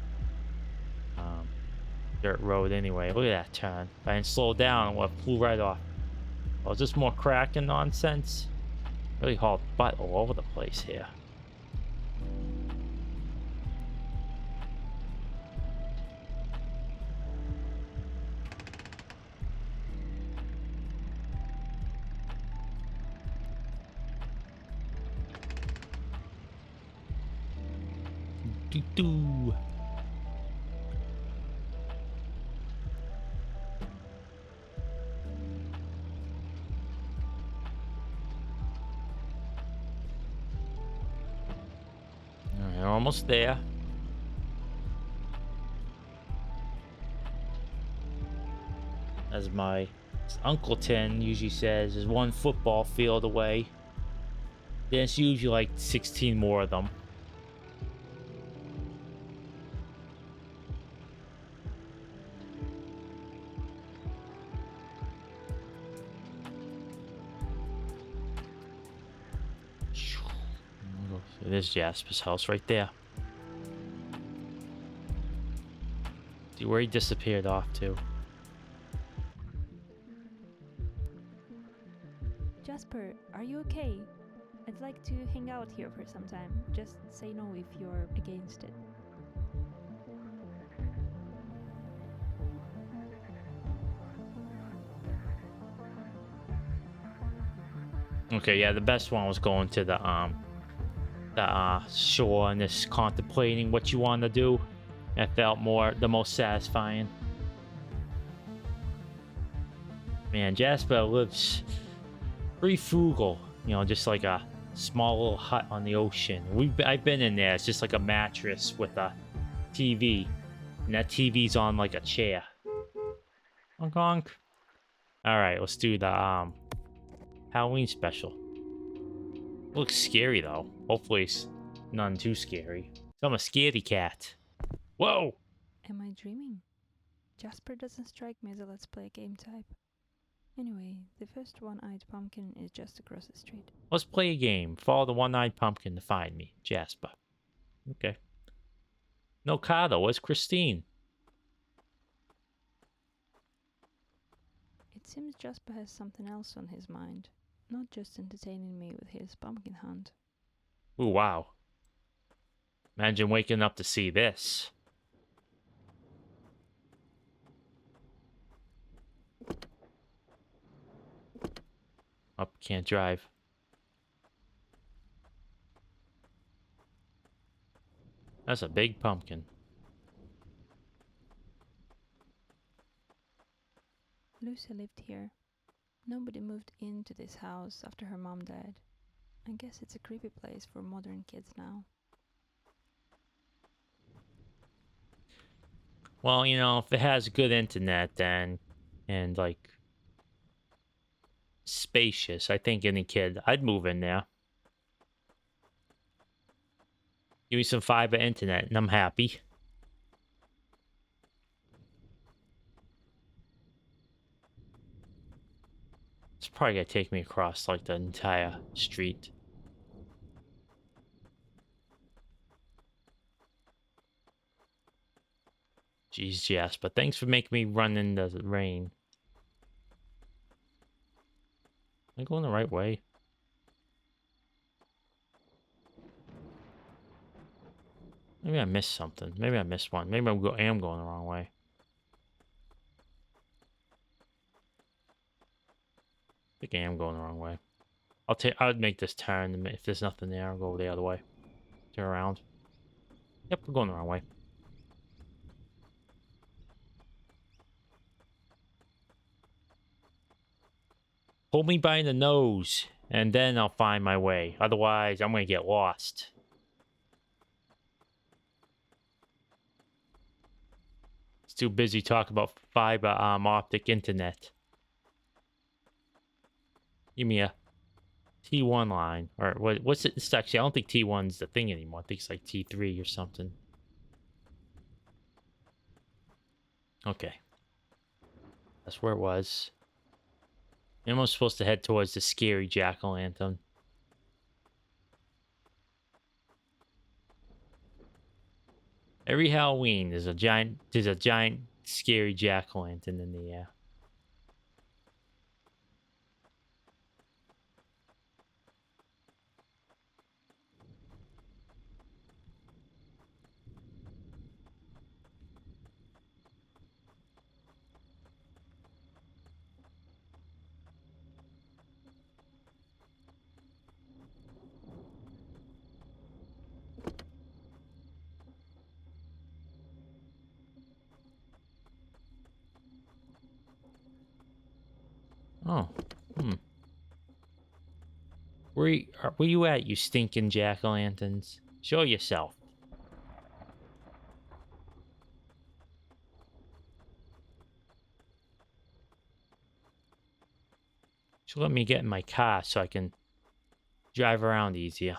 dirt road anyway. Look at that turn. If I didn't slow down, I flew right off. Oh, is this more cracking nonsense? Really hauled butt all over the place here. Doo-doo. Alright, almost there. As my Uncle Tin usually says, is one football field away. There's usually like 16 more of them. There's Jasper's house right there. See where he disappeared off to. Jasper, are you okay? I'd like to hang out here for some time. Just say no if you're against it. Okay, yeah, the best one was going to the shore and just contemplating what you want to do. That felt the most satisfying. Man, Jasper lives pretty frugal, you know, just like a small little hut on the ocean. I've been in there. It's just like a mattress with a TV, and that TV's on like a chair. Honk honk. All right, let's do the Halloween special. Looks scary though. Hopefully it's none too scary. I'm a scaredy cat. Whoa! Am I dreaming? Jasper doesn't strike me as a let's play game type. Anyway, the first one-eyed pumpkin is just across the street. Let's play a game. Follow the one-eyed pumpkin to find me, Jasper. Okay. No car though. Where's Christine? It seems Jasper has something else on his mind, not just entertaining me with his pumpkin hunt. Ooh, wow. Imagine waking up to see this. Up, can't drive. That's a big pumpkin. Lucy lived here. Nobody moved into this house after her mom died. I guess it's a creepy place for modern kids now. Well, you know, if it has good internet then, and like spacious, I think any kid, I'd move in there. Give me some fiber internet and I'm happy. It's probably gonna take me across like the entire street. Jeez, Jasper, thanks for making me run in the rain. I going the right way? Maybe I missed something. Maybe I missed one. Maybe I am going the wrong way. I think I am going the wrong way. I'd make this turn. If there's nothing there, I'll go the other way. Turn around. Yep, we're going the wrong way. Pull me by the nose, and then I'll find my way. Otherwise, I'm gonna get lost. It's too busy talking about fiber optic internet. Give me a T1 line. Or what's it? It's actually, I don't think T1's the thing anymore. I think it's like T3 or something. Okay. That's where it was. I'm supposed to head towards the scary jack-o'-lantern. Every Halloween, there's a giant scary jack-o'-lantern in the air. Oh, Where you at, you stinking jack-o'-lanterns? Show yourself. Should let me get in my car so I can drive around easier.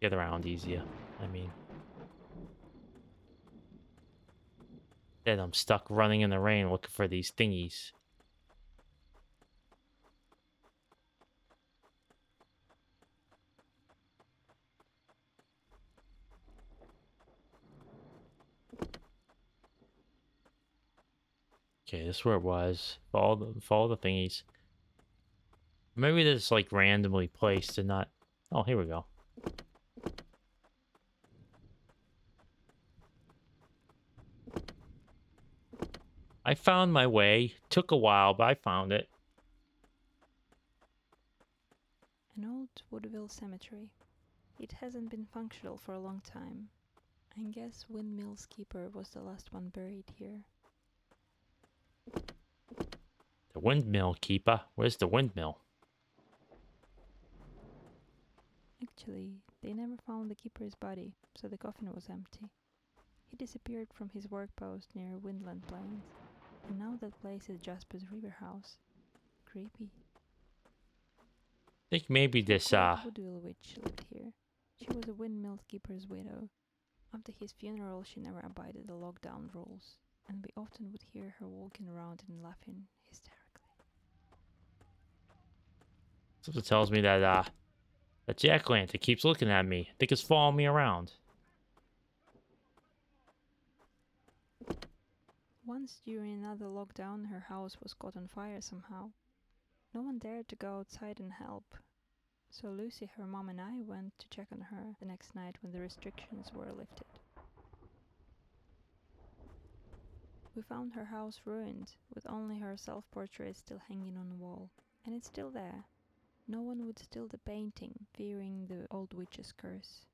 Get around easier, I mean. Then I'm stuck running in the rain looking for these thingies. Okay, this is where it was. Follow the thingies. Maybe they're just like randomly placed and not... Oh, here we go. I found my way. Took a while, but I found it. An old Woodville cemetery. It hasn't been functional for a long time. I guess Windmill's keeper was the last one buried here. The windmill keeper? Where's the windmill? Actually, they never found the keeper's body, so the coffin was empty. He disappeared from his work post near Windland Plains, and now that place is Jasper's river house. Creepy. I think maybe this, Woodville witch lived here. She was a windmill keeper's widow. After his funeral, she never abided the lockdown rules, and we often would hear her walking around and laughing hysterically. Something tells me that, that jack-o'-lantern keeps looking at me. I think it's following me around. Once during another lockdown, her house was caught on fire somehow. No one dared to go outside and help, so Lucy, her mom and I went to check on her the next night when the restrictions were lifted. We found her house ruined, with only her self-portrait still hanging on the wall, and it's still there. No one would steal the painting, fearing the old witch's curse,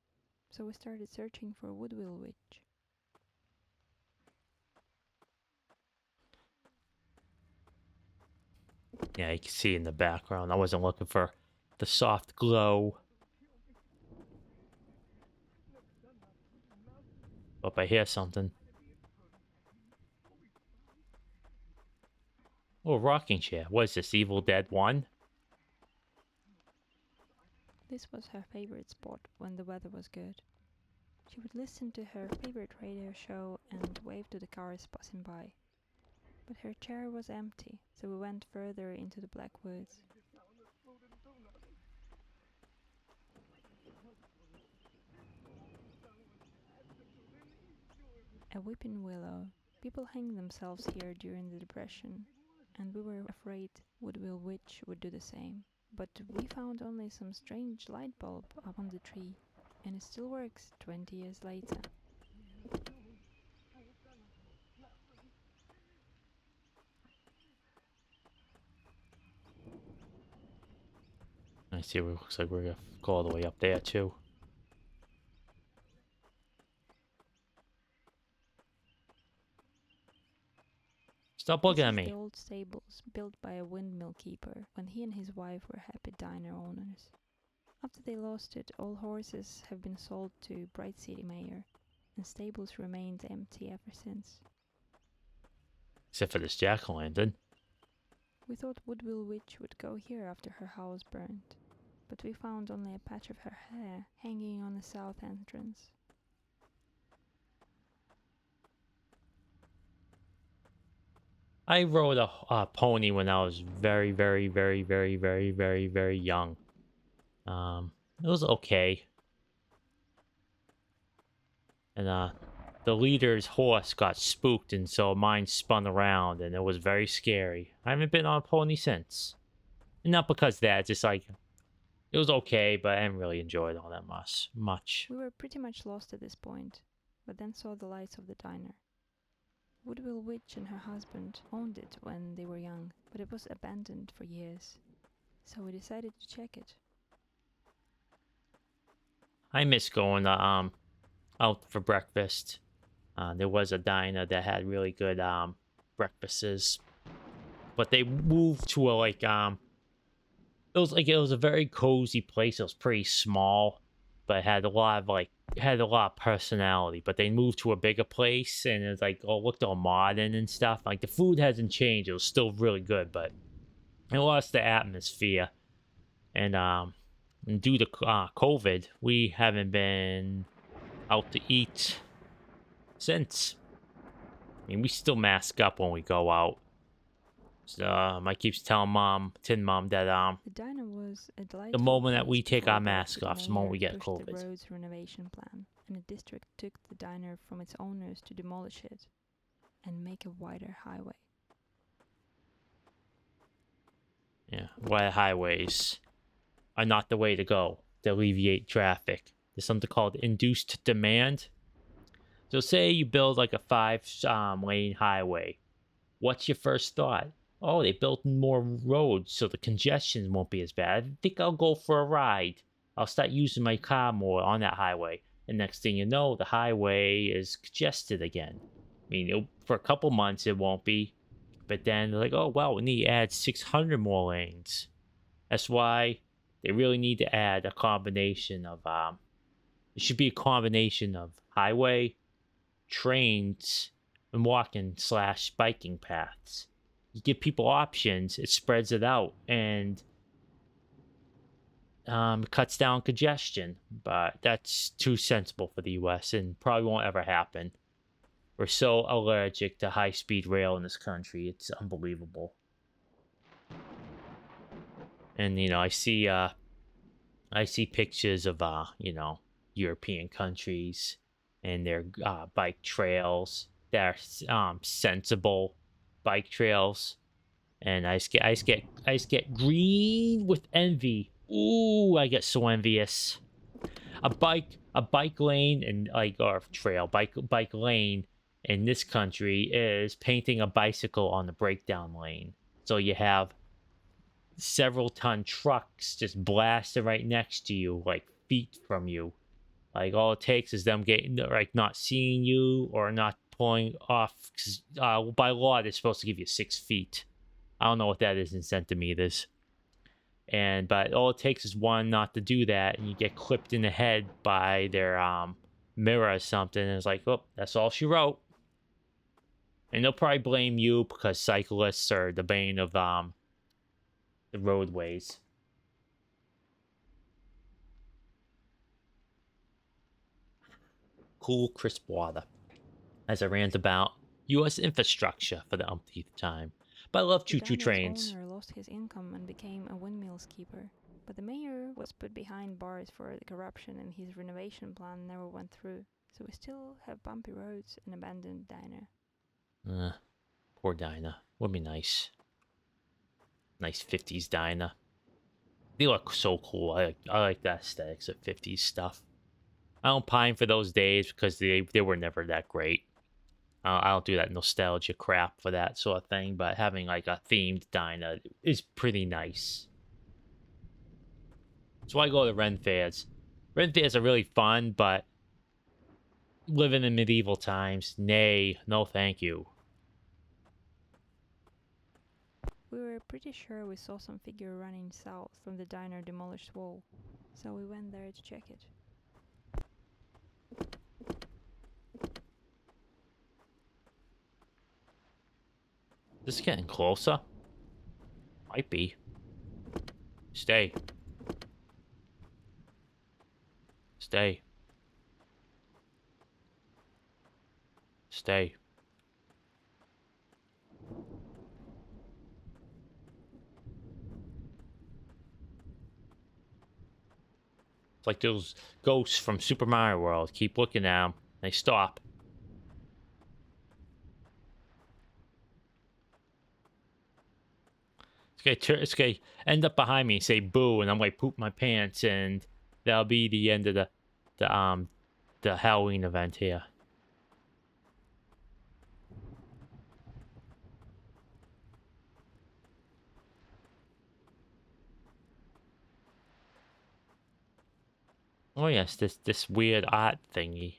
so we started searching for Woodville Witch. Yeah, you can see in the background. I wasn't looking for the soft glow. Hope I hear something. Oh, rocking chair. What is this, Evil Dead 1? This was her favorite spot when the weather was good. She would listen to her favorite radio show and wave to the cars passing by. But her chair was empty, so we went further into the black woods. A weeping willow. People hanged themselves here during the Depression, and we were afraid Woodville Witch would do the same. But we found only some strange light bulb up on the tree, and it still works 20 years later. I see. It looks like we're gonna go all the way up there too. Stop looking at This is me. the old stables built by a windmill keeper when he and his wife were happy diner owners. After they lost it, all horses have been sold to Bright City Mayor, and stables remained empty ever since. Except for this jack-o'-lantern. We thought Woodville Witch would go here after her house burned, but we found only a patch of her hair hanging on the south entrance. I rode a pony when I was very, very, very, very, very, very, very young. It was okay. And the leader's horse got spooked, and so mine spun around, and it was very scary. I haven't been on a pony since. And not because of that, just like it was okay, but I didn't really enjoy it all that much. We were pretty much lost at this point, but then saw the lights of the diner. Woodville Witch and her husband owned it when they were young, but it was abandoned for years, so we decided to check it. I miss going out for breakfast. There was a diner that had really good breakfasts, but they moved to a it was a very cozy place. It was pretty small, but it had a lot of personality. But they moved to a bigger place, and it was looked all modern and stuff. Like the food hasn't changed. It was still really good, but it lost the atmosphere. And due to COVID, we haven't been out to eat since. I mean, we still mask up when we go out. So I keeps telling Tin Mom that The diner was a delightful the moment that place we take before our the mask off, is the moment we mayor get pushed the COVID. road's renovation plan, and the district took the diner from its owners to demolish it and make a wider highway. Yeah, wide highways are not the way to go to alleviate traffic. There's something called induced demand. So say you build like a 5-lane highway. What's your first thought? Oh, they built more roads so the congestion won't be as bad. I think I'll go for a ride. I'll start using my car more on that highway. And next thing you know, the highway is congested again. I mean, for a couple months it won't be. But then they're like, oh, well, we need to add 600 more lanes. That's why they really need to add a combination of, it should be a combination of highway, trains, and walking/biking paths. You give people options, it spreads it out, and cuts down congestion. But that's too sensible for the US and probably won't ever happen. We're so allergic to high-speed rail in this country. It's unbelievable. And, I see pictures of, European countries and their bike trails that are sensible bike trails. And I just get green with envy. Ooh, I get so envious. A bike lane and or trail, bike lane in this country is painting a bicycle on the breakdown lane. So you have several ton trucks just blasting right next to you, like feet from you. Like all it takes is them getting not seeing you or not pulling off. Cause by law they're supposed to give you 6 feet. I don't know what that is in centimeters. But all it takes is one not to do that, and you get clipped in the head by their mirror or something. And it's like, oh, that's all she wrote. And they'll probably blame you because cyclists are the bane of the roadways. Cool, crisp water. As I rant about U.S. infrastructure for the umpteenth time. But I love choo-choo trains. The owner lost his income and became a windmills keeper. But the mayor was put behind bars for the corruption, and his renovation plan never went through. So we still have bumpy roads and abandoned diner. Poor Dinah. Would be nice. Nice 50s diner. They look so cool. I like the aesthetics of 50s stuff. I don't pine for those days because they were never that great. I don't do that nostalgia crap for that sort of thing, but having like a themed diner is pretty nice. That's why I go to Ren fairs. Ren fairs are really fun, but living in medieval times, nay, no thank you. We were pretty sure we saw some figure running south from the diner demolished wall, so we went there to check it. This is getting closer. Might be. Stay. Stay. Stay. It's like those ghosts from Super Mario World. Keep looking at them. They stop. It's gonna end up behind me and say boo, and I'm like poop my pants, and that'll be the end of the Halloween event here. Oh yes, this weird art thingy.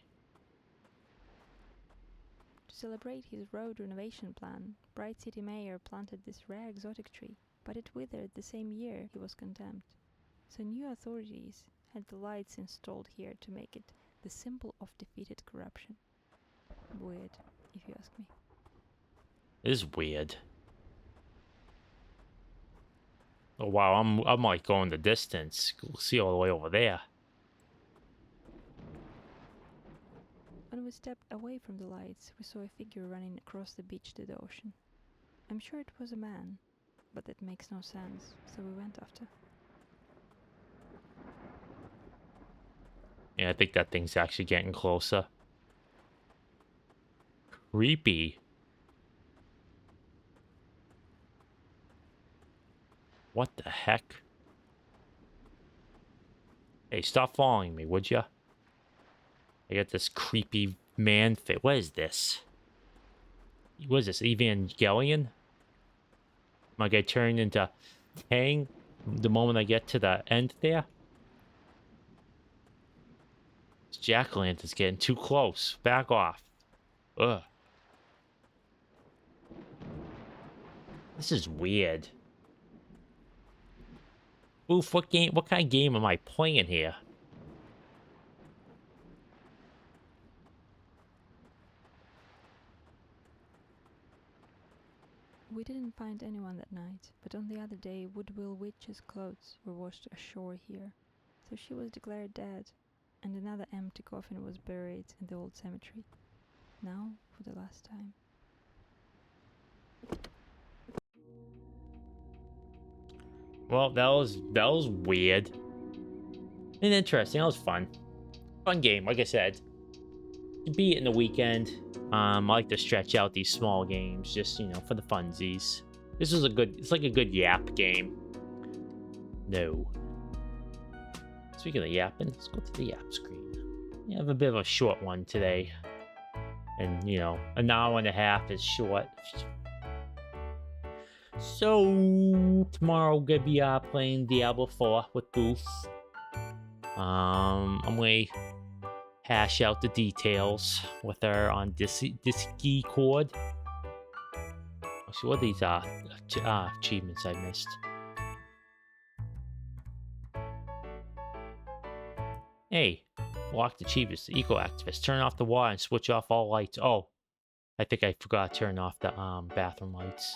To celebrate his road renovation plan, Bright City Mayor planted this rare exotic tree, but it withered the same year he was condemned. So new authorities had the lights installed here to make it the symbol of defeated corruption. Weird, if you ask me. It is weird. Oh wow, I'm like going the distance. See all the way over there. When we stepped away from the lights, we saw a figure running across the beach to the ocean. I'm sure it was a man, but that makes no sense, so we went after. Yeah, I think that thing's actually getting closer. Creepy. What the heck? Hey, stop following me, would ya? I got this creepy man fit. What is this? What is this? Evangelion? Am I gonna turn into Tang the moment I get to the end there? This jack-o'-lantern's getting too close. Back off. Ugh. This is weird. Oof, what kind of game am I playing here? We didn't find anyone that night, but on the other day Woodville Witch's clothes were washed ashore here, so she was declared dead, and another empty coffin was buried in the old cemetery, now for the last time. Well, that was weird and interesting. That was fun. Fun game, like I said. To beat it in the weekend. I like to stretch out these small games, just for the funsies. This was it's like a good yap game. No. Speaking of yapping, let's go to the yap screen. We have a bit of a short one today, and an hour and a half is short. So tomorrow we're gonna be playing Diablo 4 with Booth. I'm gonna hash out the details with her on Discord. So what are these achievements I missed? Hey, locked achievements. The eco activist. Turn off the water and switch off all lights. Oh, I think I forgot to turn off the bathroom lights.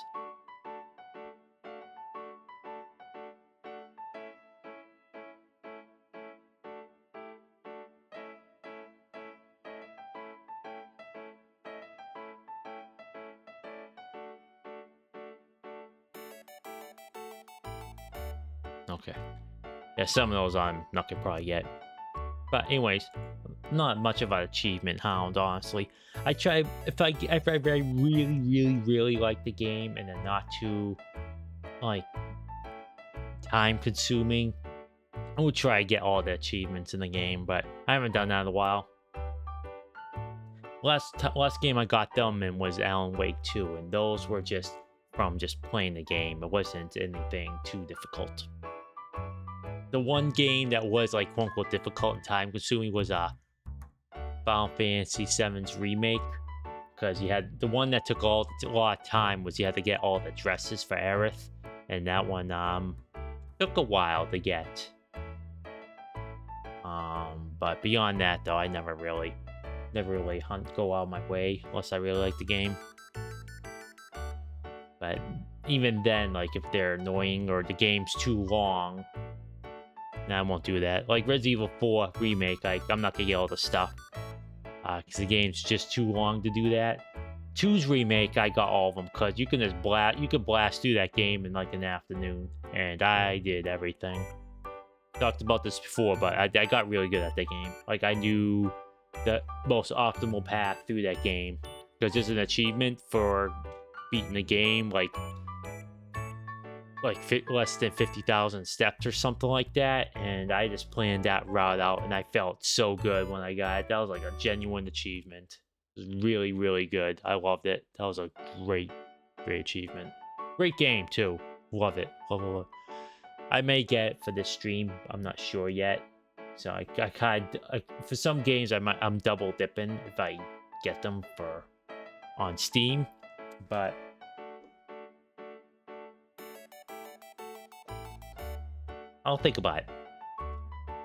Okay. Yeah, some of those I'm not gonna probably get. But anyways, not much of an achievement hound, honestly. I try if I really like the game and then not too like time consuming. I would try to get all the achievements in the game, but I haven't done that in a while. Last game I got them in was Alan Wake 2, and those were just from just playing the game. It wasn't anything too difficult. The one game that was like quote unquote difficult and time consuming was Final Fantasy VII's remake, because you had the one that took a lot of time was you had to get all the dresses for Aerith, and that one took a while to get. But beyond that though, I never really go out of my way unless I really like the game. But even then, like if they're annoying or the game's too long, I won't do that. Like Resident Evil 4 remake, like I'm not gonna get all the stuff because the game's just too long to do that. 2's remake, I got all of them because you can just blast through that game in like an afternoon, and I did everything. Talked about this before, but I got really good at the game. Like I knew the most optimal path through that game because there's an achievement for beating the game like less than 50,000 steps or something like that, and I just planned that route out, and I felt so good when I got it. That was like a genuine achievement. It was really, really good. I loved it. That was a great achievement. Great game too. Love it. Love it. I may get it for this stream. I'm not sure yet. So I kind of, for some games I'm double dipping if I get them on Steam, but I'll think about it.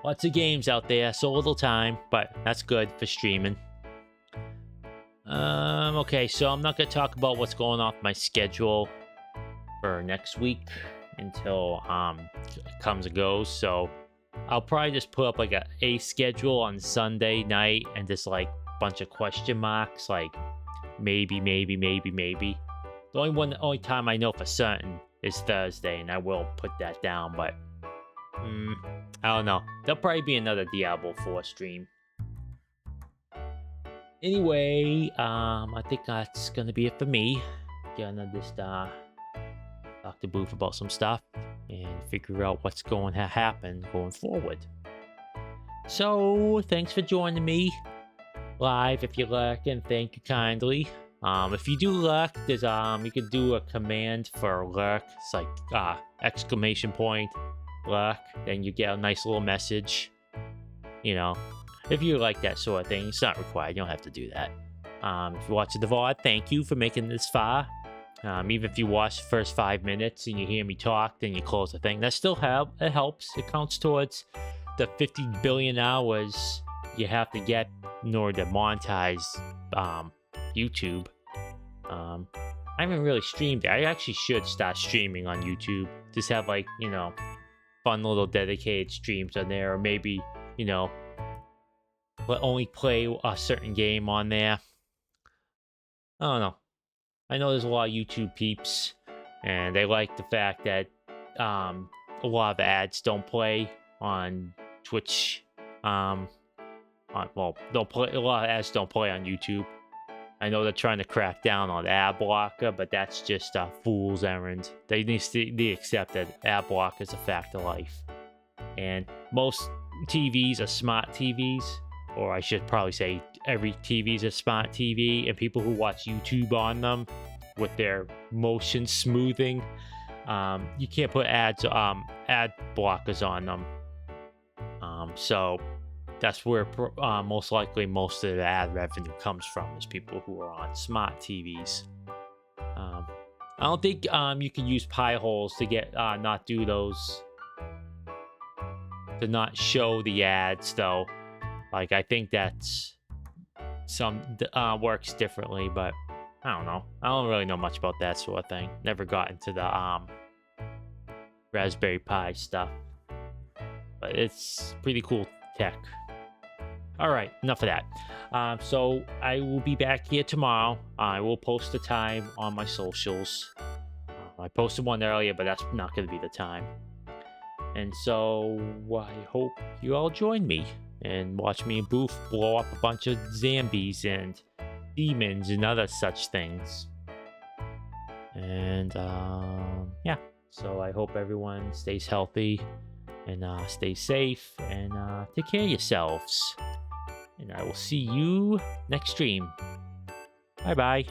Lots of games out there, so little time, but that's good for streaming. Okay, so I'm not gonna talk about what's going off my schedule for next week until it comes and goes. So I'll probably just put up like a schedule on Sunday night and just like a bunch of question marks, like maybe. The only time I know for certain is Thursday, and I will put that down, but I don't know. There'll probably be another Diablo 4 stream. Anyway, I think that's gonna be it for me. Gonna just talk to Booth about some stuff and figure out what's going to happen going forward. So, thanks for joining me live if you lurk, and thank you kindly. If you do lurk, there's you can do a command for lurk. It's like exclamation point lurk, then you get a nice little message. You know, if you like that sort of thing, it's not required. You don't have to do that. If you're watching the VOD, thank you for making this far. Even if you watch the first 5 minutes and you hear me talk, then you close the thing. That still it helps. It counts towards the 50 billion hours you have to get in order to monetize YouTube. I haven't really streamed it. I actually should start streaming on YouTube. Just have like, you know, fun little dedicated streams on there, or maybe, you know, only play a certain game on there. I don't know. I know there's a lot of YouTube peeps, and they like the fact that a lot of ads don't play on Twitch. A lot of ads don't play on YouTube. I know they're trying to crack down on ad blocker, but that's just a fool's errand. They accept that ad blocker is a fact of life, and most TVs are smart TVs, or I should probably say every TV is a smart TV, and people who watch YouTube on them with their motion smoothing, you can't put ad blockers on them. So that's where most likely most of the ad revenue comes from, is people who are on smart TVs. I don't think you can use pie holes to get not do those, to not show the ads though. Like I think that's works differently, but I don't know. I don't really know much about that sort of thing. Never got into the Raspberry Pi stuff, but it's pretty cool tech. All right, enough of that. So I will be back here tomorrow. I will post the time on my socials. I posted one earlier, but that's not going to be the time. And so I hope you all join me and watch me and Booth blow up a bunch of zombies and demons and other such things. And yeah, So I hope everyone stays healthy and stay safe and take care of yourselves. And I will see you next stream. Bye bye.